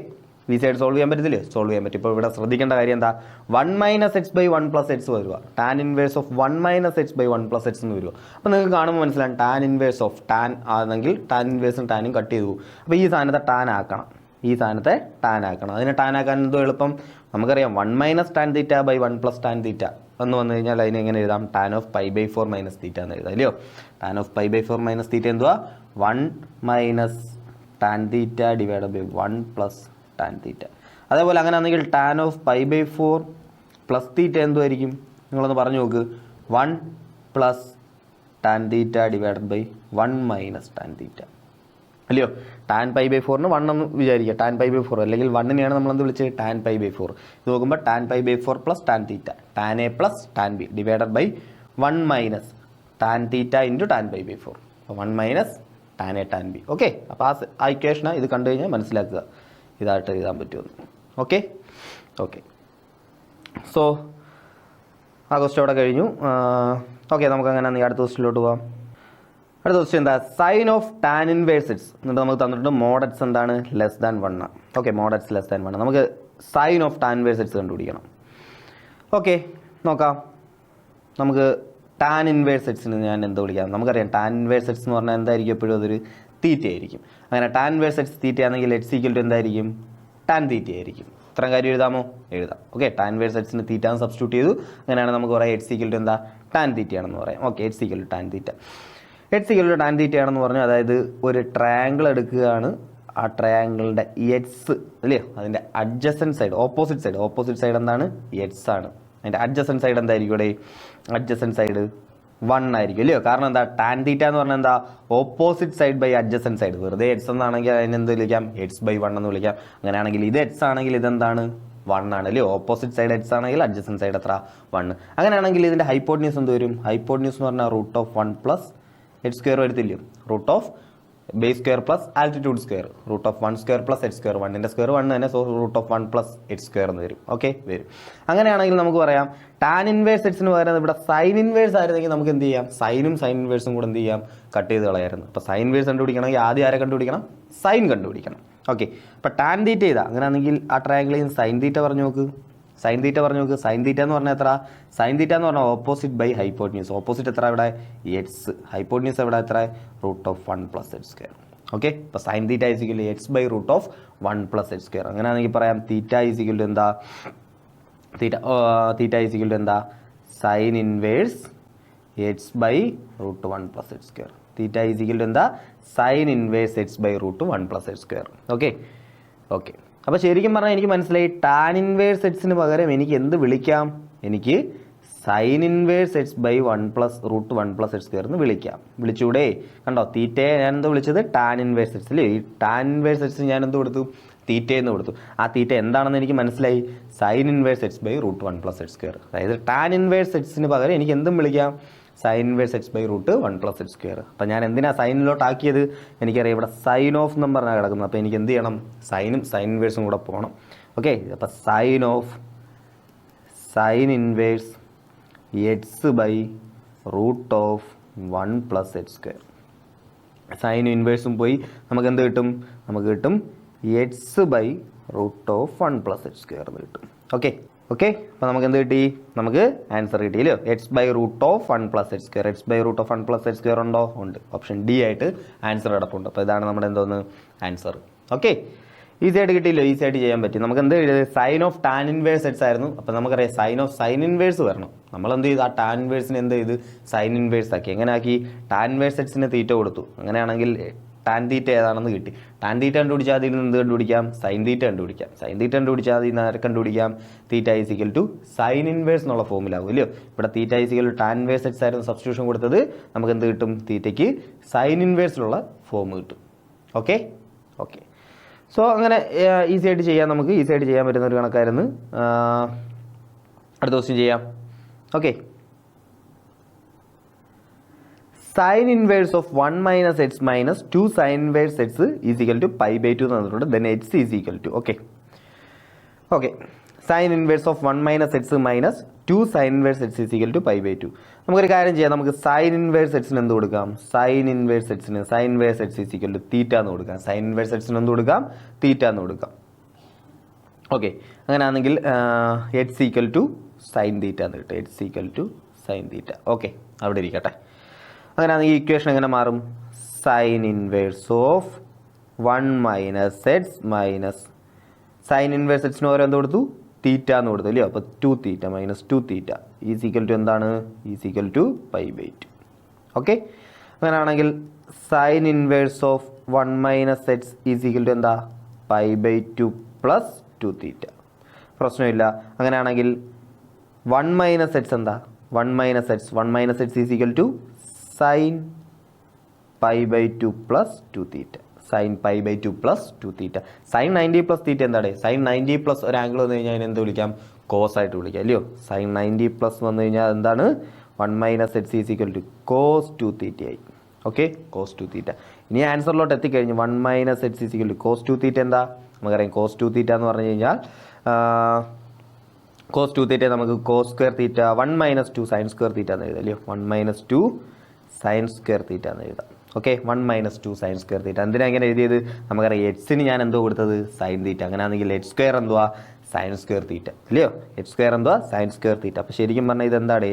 ഈ സൈഡ് സോൾവ് ചെയ്യാൻ പറ്റത്തില്ലേ? സോൾവ് ചെയ്യാൻ പറ്റും. ഇപ്പോൾ ഇവിടെ ശ്രദ്ധിക്കേണ്ട കാര്യം എന്താ? 1 minus x by 1 plus x വരിക. Tan inverse of 1 minus x by 1 plus x എന്ന് വരിക. അപ്പോൾ നിങ്ങൾക്ക് കാണുമ്പോൾ മനസ്സിലാവും ടാൻ ഇൻവേഴ്സ് ഓഫ് ടാൻ ആണെങ്കിൽ ടാൻ ഇൻവേഴ്സും ടാനും കട്ട് ചെയ്തു. അപ്പോൾ ഈ സാധനത്തെ ടാൻ ആക്കണം. ഈ സാധനത്തെ ടാൻ ആക്കണം. അതിനെ ടാൻ ആക്കാൻ എന്തോ എളുപ്പം? നമുക്കറിയാം 1 minus tan theta by 1 plus tan theta എന്ന് വന്നു കഴിഞ്ഞാൽ അതിനെ എങ്ങനെ എഴുതാം? ടാൻ ഓഫ് π/4 മൈനസ് തീറ്റ എന്ന് എഴുതാം അല്ലയോ. ടാൻ ഓഫ് π/4 മൈനസ് തീറ്റ എന്തുവാ? 1 minus tan theta divide by 1 plus tan theta. അതേപോലെ അങ്ങനെ ആണെങ്കിൽ ടാൻ ഓഫ് π/4 പ്ലസ് തീറ്റ എന്തുമായിരിക്കും? നിങ്ങളൊന്ന് പറഞ്ഞു നോക്ക്. 1 plus tan theta divided by 1 minus tan theta അല്ലയോ. ടാൻ π/4 1 എന്ന് വിചാരിക്കുക. ടാൻ π/4 അല്ലെങ്കിൽ 1നെയാണ് നമ്മളെന്ത് വിളിച്ചത്? ടാൻ π/4. ഇത് നോക്കുമ്പോൾ tan π/4 plus tan theta, tan a plus tan b divided by 1 minus tan theta into tan π/4. അപ്പോൾ 1 minus tan a tan b. Okay, അപ്പോൾ ആ ഇക്വേഷനാണ്. ഇത് കണ്ടു കഴിഞ്ഞാൽ മനസ്സിലാക്കുക ഇതായിട്ട് എഴുതാൻ പറ്റുമെന്ന്. ഓക്കെ ഓക്കെ, സോ ആ ക്വസ്റ്റ്യൻ അവിടെ കഴിഞ്ഞു. ഓക്കെ, നമുക്ക് അങ്ങനെ അടുത്ത ക്വസ്റ്റ്യനിലോട്ട് പോകാം. അടുത്ത ക്വസ്റ്റ്യൻ എന്താ? Sine of tan inverse x എന്നിട്ട് നമുക്ക് തന്നിട്ടുണ്ട് മോഡ് എക്സ് എന്താണ്? Less than 1. Okay, mod x less than 1. നമുക്ക് sine of tan inverse x കണ്ടുപിടിക്കണം. ഓക്കെ, നോക്കാം. നമുക്ക് ടാൻ ഇൻവേഴ്സ് എക്സിന് ഞാൻ എന്ത് വിളിക്കാം? നമുക്കറിയാം ടാൻ ഇൻവേഴ്സ് എക്സ് എന്ന് പറഞ്ഞാൽ എന്തായിരിക്കും? എപ്പോഴും അതൊരു തീറ്റ ആയിരിക്കും. അങ്ങനെ ടാൻ ഇൻവേഴ്സ് എക്സ് തീറ്റ ആണെങ്കിൽ എക്സ് ഈക്വൽ ടു എന്തായിരിക്കും? ടാൻ തീറ്റ ആയിരിക്കും. ഇത്രയും കാര്യം എഴുതാമോ? എഴുതാം. ഓക്കെ, ടാൻ ഇൻവേഴ്സ് എക്സിന് തീറ്റ സബ്സ്റ്റിറ്റ്യൂട്ട് ചെയ്തു. അങ്ങനെയാണ് നമുക്ക് പറയാം എക്സ് ഈക്വൽ ടു എന്താ? ടാൻ തീറ്റ ആണെന്ന് പറയാം. Okay, x equal to tan theta. X equal to tan theta ആണെന്ന് പറഞ്ഞു. അതായത് ഒരു ട്രയാങ്കിൾ എടുക്കുകയാണ്. ആ ട്രയാങ്കിളിൻ്റെ എക്സ് അല്ലേ, അതിൻ്റെ അഡ്ജസൻറ്റ് സൈഡ്, ഓപ്പോസിറ്റ് സൈഡ് എന്താണ്? എക്സ് ആണ്. അതിൻ്റെ അഡ്ജസൻറ്റ് സൈഡ് എന്തായിരിക്കും? ഇവിടെ അഡ്ജസൻറ്റ് സൈഡ് 1 ആയിരിക്കും അല്ലയോ. കാരണം എന്താ? ടാൻ തീറ്റ എന്ന് പറഞ്ഞാൽ എന്താ? Opposite side by adjacent side. വെറുതെ എക്സ് എന്നാണെങ്കിൽ അതിനെന്ത് വിളിക്കാം? എക്സ് ബൈ 1 എന്ന് വിളിക്കാം. അങ്ങനെയാണെങ്കിൽ ഇത് എക്സ് ആണെങ്കിൽ ഇതെന്താണ്? 1 ആണ് അല്ലയോ. ഓപ്പോസിറ്റ് സൈഡ് എക്സ് ആണെങ്കിൽ അഡ്ജസൻറ്റ് സൈഡ് എത്ര? 1. അങ്ങനെയാണെങ്കിൽ ഇതിൻ്റെ ഹൈപ്പോട്ടന്യൂസ് എന്ത് വരും? ഹൈപ്പോട്ടന്യൂസ് എന്ന് പറഞ്ഞാൽ root of 1 plus h square വരത്തില്ലയോ. Root of base square plus altitude square. Root of 1 square plus h square. 1ൻ്റെ സ്ക്വയർ 1 തന്നെ. So root of 1 plus h square എന്ന് വരും. ഓക്കെ, വരും. അങ്ങനെയാണെങ്കിൽ നമുക്ക് പറയാം ടാൻ ഇൻവേഴ്സ് എക്സിന് പകരം ഇവിടെ സൈൻ ഇൻവേഴ്സ് ആയിരുന്നെങ്കിൽ നമുക്ക് എന്ത് ചെയ്യാം? സൈനും സൈൻ ഇൻവേഴ്സും കൂടെ എന്ത് ചെയ്യാം? കട്ട് ചെയ്ത് കളയായിരുന്നു. അപ്പോൾ സൈൻ ഇൻവേഴ്സ് കണ്ടുപിടിക്കണമെങ്കിൽ ആദ്യം ആരെ കണ്ടുപിടിക്കണം? സൈൻ കണ്ടുപിടിക്കണം. ഓക്കെ, അപ്പോൾ ടാൻ തീറ്റ ചെയ്താൽ അങ്ങനെയാണെങ്കിൽ ആ ട്രയാങ്കിളിൽ സൈൻ തീറ്റ പറഞ്ഞു നോക്ക്. സൈൻ തീറ്റ എന്ന് പറഞ്ഞാൽ എത്ര? സൈൻ തീറ്റ എന്ന് പറഞ്ഞാൽ ഓപ്പോസിറ്റ് ബൈ ഹൈപ്പോട്ടന്യൂസ്. ഓപ്പോസിറ്റ് എത്ര ഇവിടെ? എക്സ്. ഹൈപ്പോട്ടന്യൂസ് എവിടെ എത്ര? Root of 1 plus h square. Okay, അപ്പോൾ sine theta is equal x by root of 1 plus h square. അങ്ങനെയാണെങ്കിൽ പറയാം തീറ്റ ഈസിക്കൽ എന്താ? തീറ്റ ഈസിക്കൽ എന്താ? Sine inverse x by root 1 plus h square. Theta is equal എന്താ? Sine inverse x by root 1 plus h square. Okay okay, അപ്പോൾ ശരിക്കും പറഞ്ഞാൽ എനിക്ക് മനസ്സിലായി ടാൻ ഇൻവേഴ്സ് എക്സിന് പകരം എനിക്ക് എന്ത് വിളിക്കാം? എനിക്ക് sine inverse x by 1 plus root 1 plus x square എന്ന് വിളിക്കാം. വിളിച്ചൂടെ? കണ്ടോ, തീറ്റയെ ഞാൻ എന്താ വിളിച്ചത്? ടാൻ ഇൻവേഴ്സ് എക്സ് അല്ലേ? ഈ ടാൻ ഇൻവേഴ്സ് എക്സ് ഞാൻ എന്ത് കൊടുത്തു? തീറ്റയെന്ന് കൊടുത്തു. ആ തീറ്റ എന്താണെന്ന് എനിക്ക് മനസ്സിലായി. Sine inverse x by root 1 plus x square. അതായത് ടാൻ ഇൻവേഴ്സ് എക്സിന് പകരം എനിക്ക് എന്തും വിളിക്കാം, sine inverse x by root 1 plus x square. അപ്പം ഞാൻ എന്തിനാ സൈനിലോട്ടാക്കിയത്? എനിക്കറിയാം ഇവിടെ സൈൻ ഓഫ് എന്ന് പറഞ്ഞാൽ കിടക്കുന്നത്. അപ്പോൾ എനിക്ക് എന്ത് ചെയ്യണം? സൈനും സൈൻ ഇൻവേഴ്സും കൂടെ പോകണം. ഓക്കെ, അപ്പോൾ sine inverse x by root of 1 plus x square. Sine ഇൻവേഴ്സും പോയി നമുക്ക് എന്ത് കിട്ടും? നമുക്ക് കിട്ടും x by root of 1 plus x square എന്ന് കിട്ടും. ഓക്കെ, അപ്പോൾ നമുക്ക് എന്ത് കിട്ടി? നമുക്ക് ആൻസർ കിട്ടിയില്ലോ. X by root of 1 plus x square. X by root of 1 plus x square ഉണ്ടോ? ഉണ്ട്. ഓപ്ഷൻ ഡി ആയിട്ട് ആൻസർ കിടപ്പുണ്ട്. അപ്പോൾ ഇതാണ് നമ്മുടെ എന്തോന്ന് ആൻസർ. ഓക്കെ, ഈസി ആയിട്ട് കിട്ടിയില്ലോ. ഈസി ആയിട്ട് ചെയ്യാൻ പറ്റും. നമുക്ക് എന്ത് എഴുതിയത്? Sine of tan inverse x ആയിരുന്നു. അപ്പോൾ നമുക്കറിയാം സൈൻ ഓഫ് സൈൻ ഇൻവേഴ്സ് വരണം. നമ്മളെന്ത് ചെയ്തു? ആ ടാൻ ഇൻവേഴ്സിന് എന്ത് ചെയ്ത്? സൈൻ ഇൻവേഴ്സ് ആക്കി. എങ്ങനെ ആക്കി? ടാൻ ഇൻവേഴ്സ് എക്സിന് തീറ്റ കൊടുത്തു. അങ്ങനെയാണെങ്കിൽ ടാൻ തീറ്റ ഏതാണെന്ന് കിട്ടി. ടാൻ തീറ്റ കണ്ടുപിടിച്ചാൽ അതിൽ നിന്ന് എന്ത് കണ്ടുപിടിക്കാം? സൈൻ തീറ്റ കണ്ടുപിടിക്കാം. സൈൻ തീറ്റ കണ്ടുപിടിച്ചാൽ അതിൽ നിന്ന് കണ്ടുപിടിക്കാം theta is equal to sine inverse എന്നുള്ള ഫോമിലാവും ഇല്ലയോ? ഇവിടെ theta is equal to tan inverse x ആയിരുന്നു സബ്സ്റ്റിറ്റ്യൂഷൻ കൊടുത്തത്. നമുക്ക് എന്ത് കിട്ടും? തീറ്റയ്ക്ക് സൈൻ ഇൻവേഴ്സിലുള്ള ഫോം കിട്ടും. ഓക്കെ, സോ അങ്ങനെ ഈസി ആയിട്ട് ചെയ്യാം. നമുക്ക് ഈസി ആയിട്ട് ചെയ്യാൻ പറ്റുന്ന ഒരു കണക്കായിരുന്നു. അടുത്ത ക്വസ്റ്റ്യൻ ചെയ്യാം. Okay, sine inverse of 1 minus x minus 2 sine inverse x is equal to pi by 2 എന്ന് തന്നിട്ടുണ്ട്. Then x is equal to okay sine inverse of 1 minus x minus 2 sine inverse x is equal to pi by 2. നമുക്കൊരു കാര്യം ചെയ്യാം. നമുക്ക് sign inverse എക്സിന് എന്ത് കൊടുക്കാം? Sine inverse എക്സിന് sine inverse x is equal to theta എന്ന് കൊടുക്കാം. സൈൻ ഇൻവേഴ്സ് എക്സിന് എന്ത് കൊടുക്കാം? തീറ്റ എന്ന് കൊടുക്കാം. ഓക്കെ, അങ്ങനെയാണെങ്കിൽ x equal to sine theta എന്ന് കിട്ടും. X equal to sine theta. Okay, അവിടെ ഇരിക്കട്ടെ. അങ്ങനെയാണെങ്കിൽ ഇക്വേഷൻ എങ്ങനെ മാറും? Sine inverse of 1 minus x minus sine inverse എക്സിന് ഓരോ എന്ത് കൊടുത്തു? തീറ്റ എന്ന് കൊടുത്തു അല്ലയോ? അപ്പോൾ 2 theta minus 2 theta is equal to എന്താണ്? Is equal to pi by 2. Okay, അങ്ങനെയാണെങ്കിൽ sine inverse of 1 minus x is equal to എന്താ? Pi by 2 plus 2 theta. പ്രശ്നമില്ല. അങ്ങനെയാണെങ്കിൽ 1 മൈനസ് എക്സ് എന്താ? 1 minus x is equal to sine pi by 2 plus 2 theta. Sine pi by 2 plus 2 theta. Sine 90 plus theta എന്താണ്? Sine 90 plus ഒരു angle വന്നു കഴിഞ്ഞാൽ അതിന് എന്ത് വിളിക്കാം? കോസ് ആയിട്ട് വിളിക്കാം അല്ലയോ? സൈൻ 90 പ്ലസ് വന്നു കഴിഞ്ഞാൽ എന്താണ്? 1 minus x is equal to cos 2 theta ആയി. Okay, cos 2 theta. ഇനി ആൻസറിലോട്ട് എത്തിക്കഴിഞ്ഞു. 1 minus x is equal to cos 2 theta എന്താ? നമുക്കറിയാം കോസ് 2 തീറ്റ എന്ന് പറഞ്ഞു കഴിഞ്ഞാൽ കോസ് 2 തീറ്റ നമുക്ക് cos square theta 1 minus 2 sine square theta എന്ന് എഴുതാം അല്ലയോ? 1 മൈനസ് 2 സൈൻ സ്ക്വയർ തീറ്റ എന്ന് എഴുതാം. Okay, 1 minus 2 sine square theta. എന്തിനാ ഇങ്ങനെ എഴുതിയത്? നമുക്കറിയാം എക്സിന് ഞാൻ എന്തോ കൊടുത്തത്? Sine theta. അങ്ങനെയാണെങ്കിൽ എച്ച് സ്ക്വയർ എന്തുവാ? സൈൻ സ്ക്വയർ തീറ്റ അല്ലയോ? എച്ച് സ്ക്വയർ എന്തുവാ? Sine square theta. അപ്പോൾ ശരിക്കും പറഞ്ഞാൽ ഇത് എന്താണ്?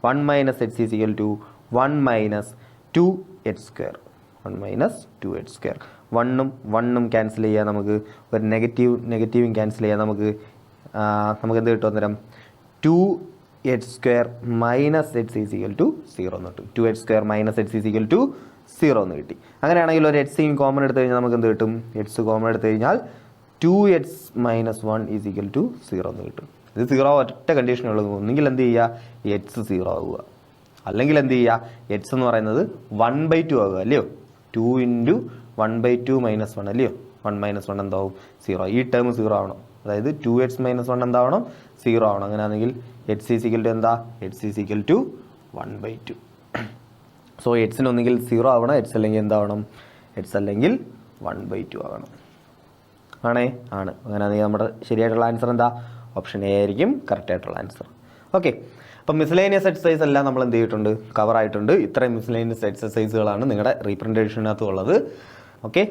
1 minus h is equal to 1 minus 2 h square. 1 minus 2 h square. 1ഉം ക്യാൻസൽ ചെയ്യാം. നമുക്ക് ഒരു നെഗറ്റീവും ക്യാൻസൽ ചെയ്യാം. നമുക്ക് എന്ത് കിട്ടും? അന്നേരം 2 h square minus h is equal to 0 എന്ന് കിട്ടും. 2 h square minus h is equal to 0 എന്ന് കിട്ടി. അങ്ങനെയാണെങ്കിൽ ഒരു എച്ച് കോമൺ എടുത്തു കഴിഞ്ഞാൽ നമുക്ക് എന്ത് കിട്ടും? എച്ച് കോമൺ എടുത്തു കഴിഞ്ഞാൽ 2x മൈനസ് 1 ഈസിക്കൽ ടു 0 എന്ന് കിട്ടും. ഇത് 0 ഒറ്റ കണ്ടീഷനുള്ളത്. ഒന്നെങ്കിൽ എന്ത് ചെയ്യുക? എച്ച് 0 ആവുക, അല്ലെങ്കിൽ എന്ത് ചെയ്യുക? എച്ച് എന്ന് പറയുന്നത് 1/2 ആവുക അല്ലയോ? 2 ഇൻറ്റു 1/2 മൈനസ് 1 അല്ലയോ? 1 മൈനസ് 1 എന്താവും? 0. ഈ ടേം 0 ആവണം. അതായത് 2x മൈനസ് 1 എന്താവണം? 0 ആവണം. അങ്ങനെയാണെങ്കിൽ എച്ച് ഈസിക്കൽ ടു എന്താ? H is equal to 1/2. സോ എക്സിന് ഒന്നെങ്കിൽ 0 ആവണം, എക്സ് അല്ലെങ്കിൽ എന്താവണം? എക്സ് അല്ലെങ്കിൽ 1/2 ആവണം. ആണ്. അങ്ങനെയാണെങ്കിൽ നമ്മുടെ ശരിയായിട്ടുള്ള ആൻസർ എന്താ? ഓപ്ഷൻ എ ആയിരിക്കും കറക്റ്റ് ആയിട്ടുള്ള ആൻസർ. ഓക്കെ, അപ്പം മിസ്ലേനിയസ് എക്സസൈസ് എല്ലാം നമ്മൾ എന്ത് ചെയ്തിട്ടുണ്ട്? കവർ ആയിട്ടുണ്ട്. ഇത്രയും മിസ്ലേനിയസ് എക്സസൈസുകളാണ് നിങ്ങളുടെ റീപ്രസെൻറ്റേഷനകത്തും ഉള്ളത്. ഓക്കെ.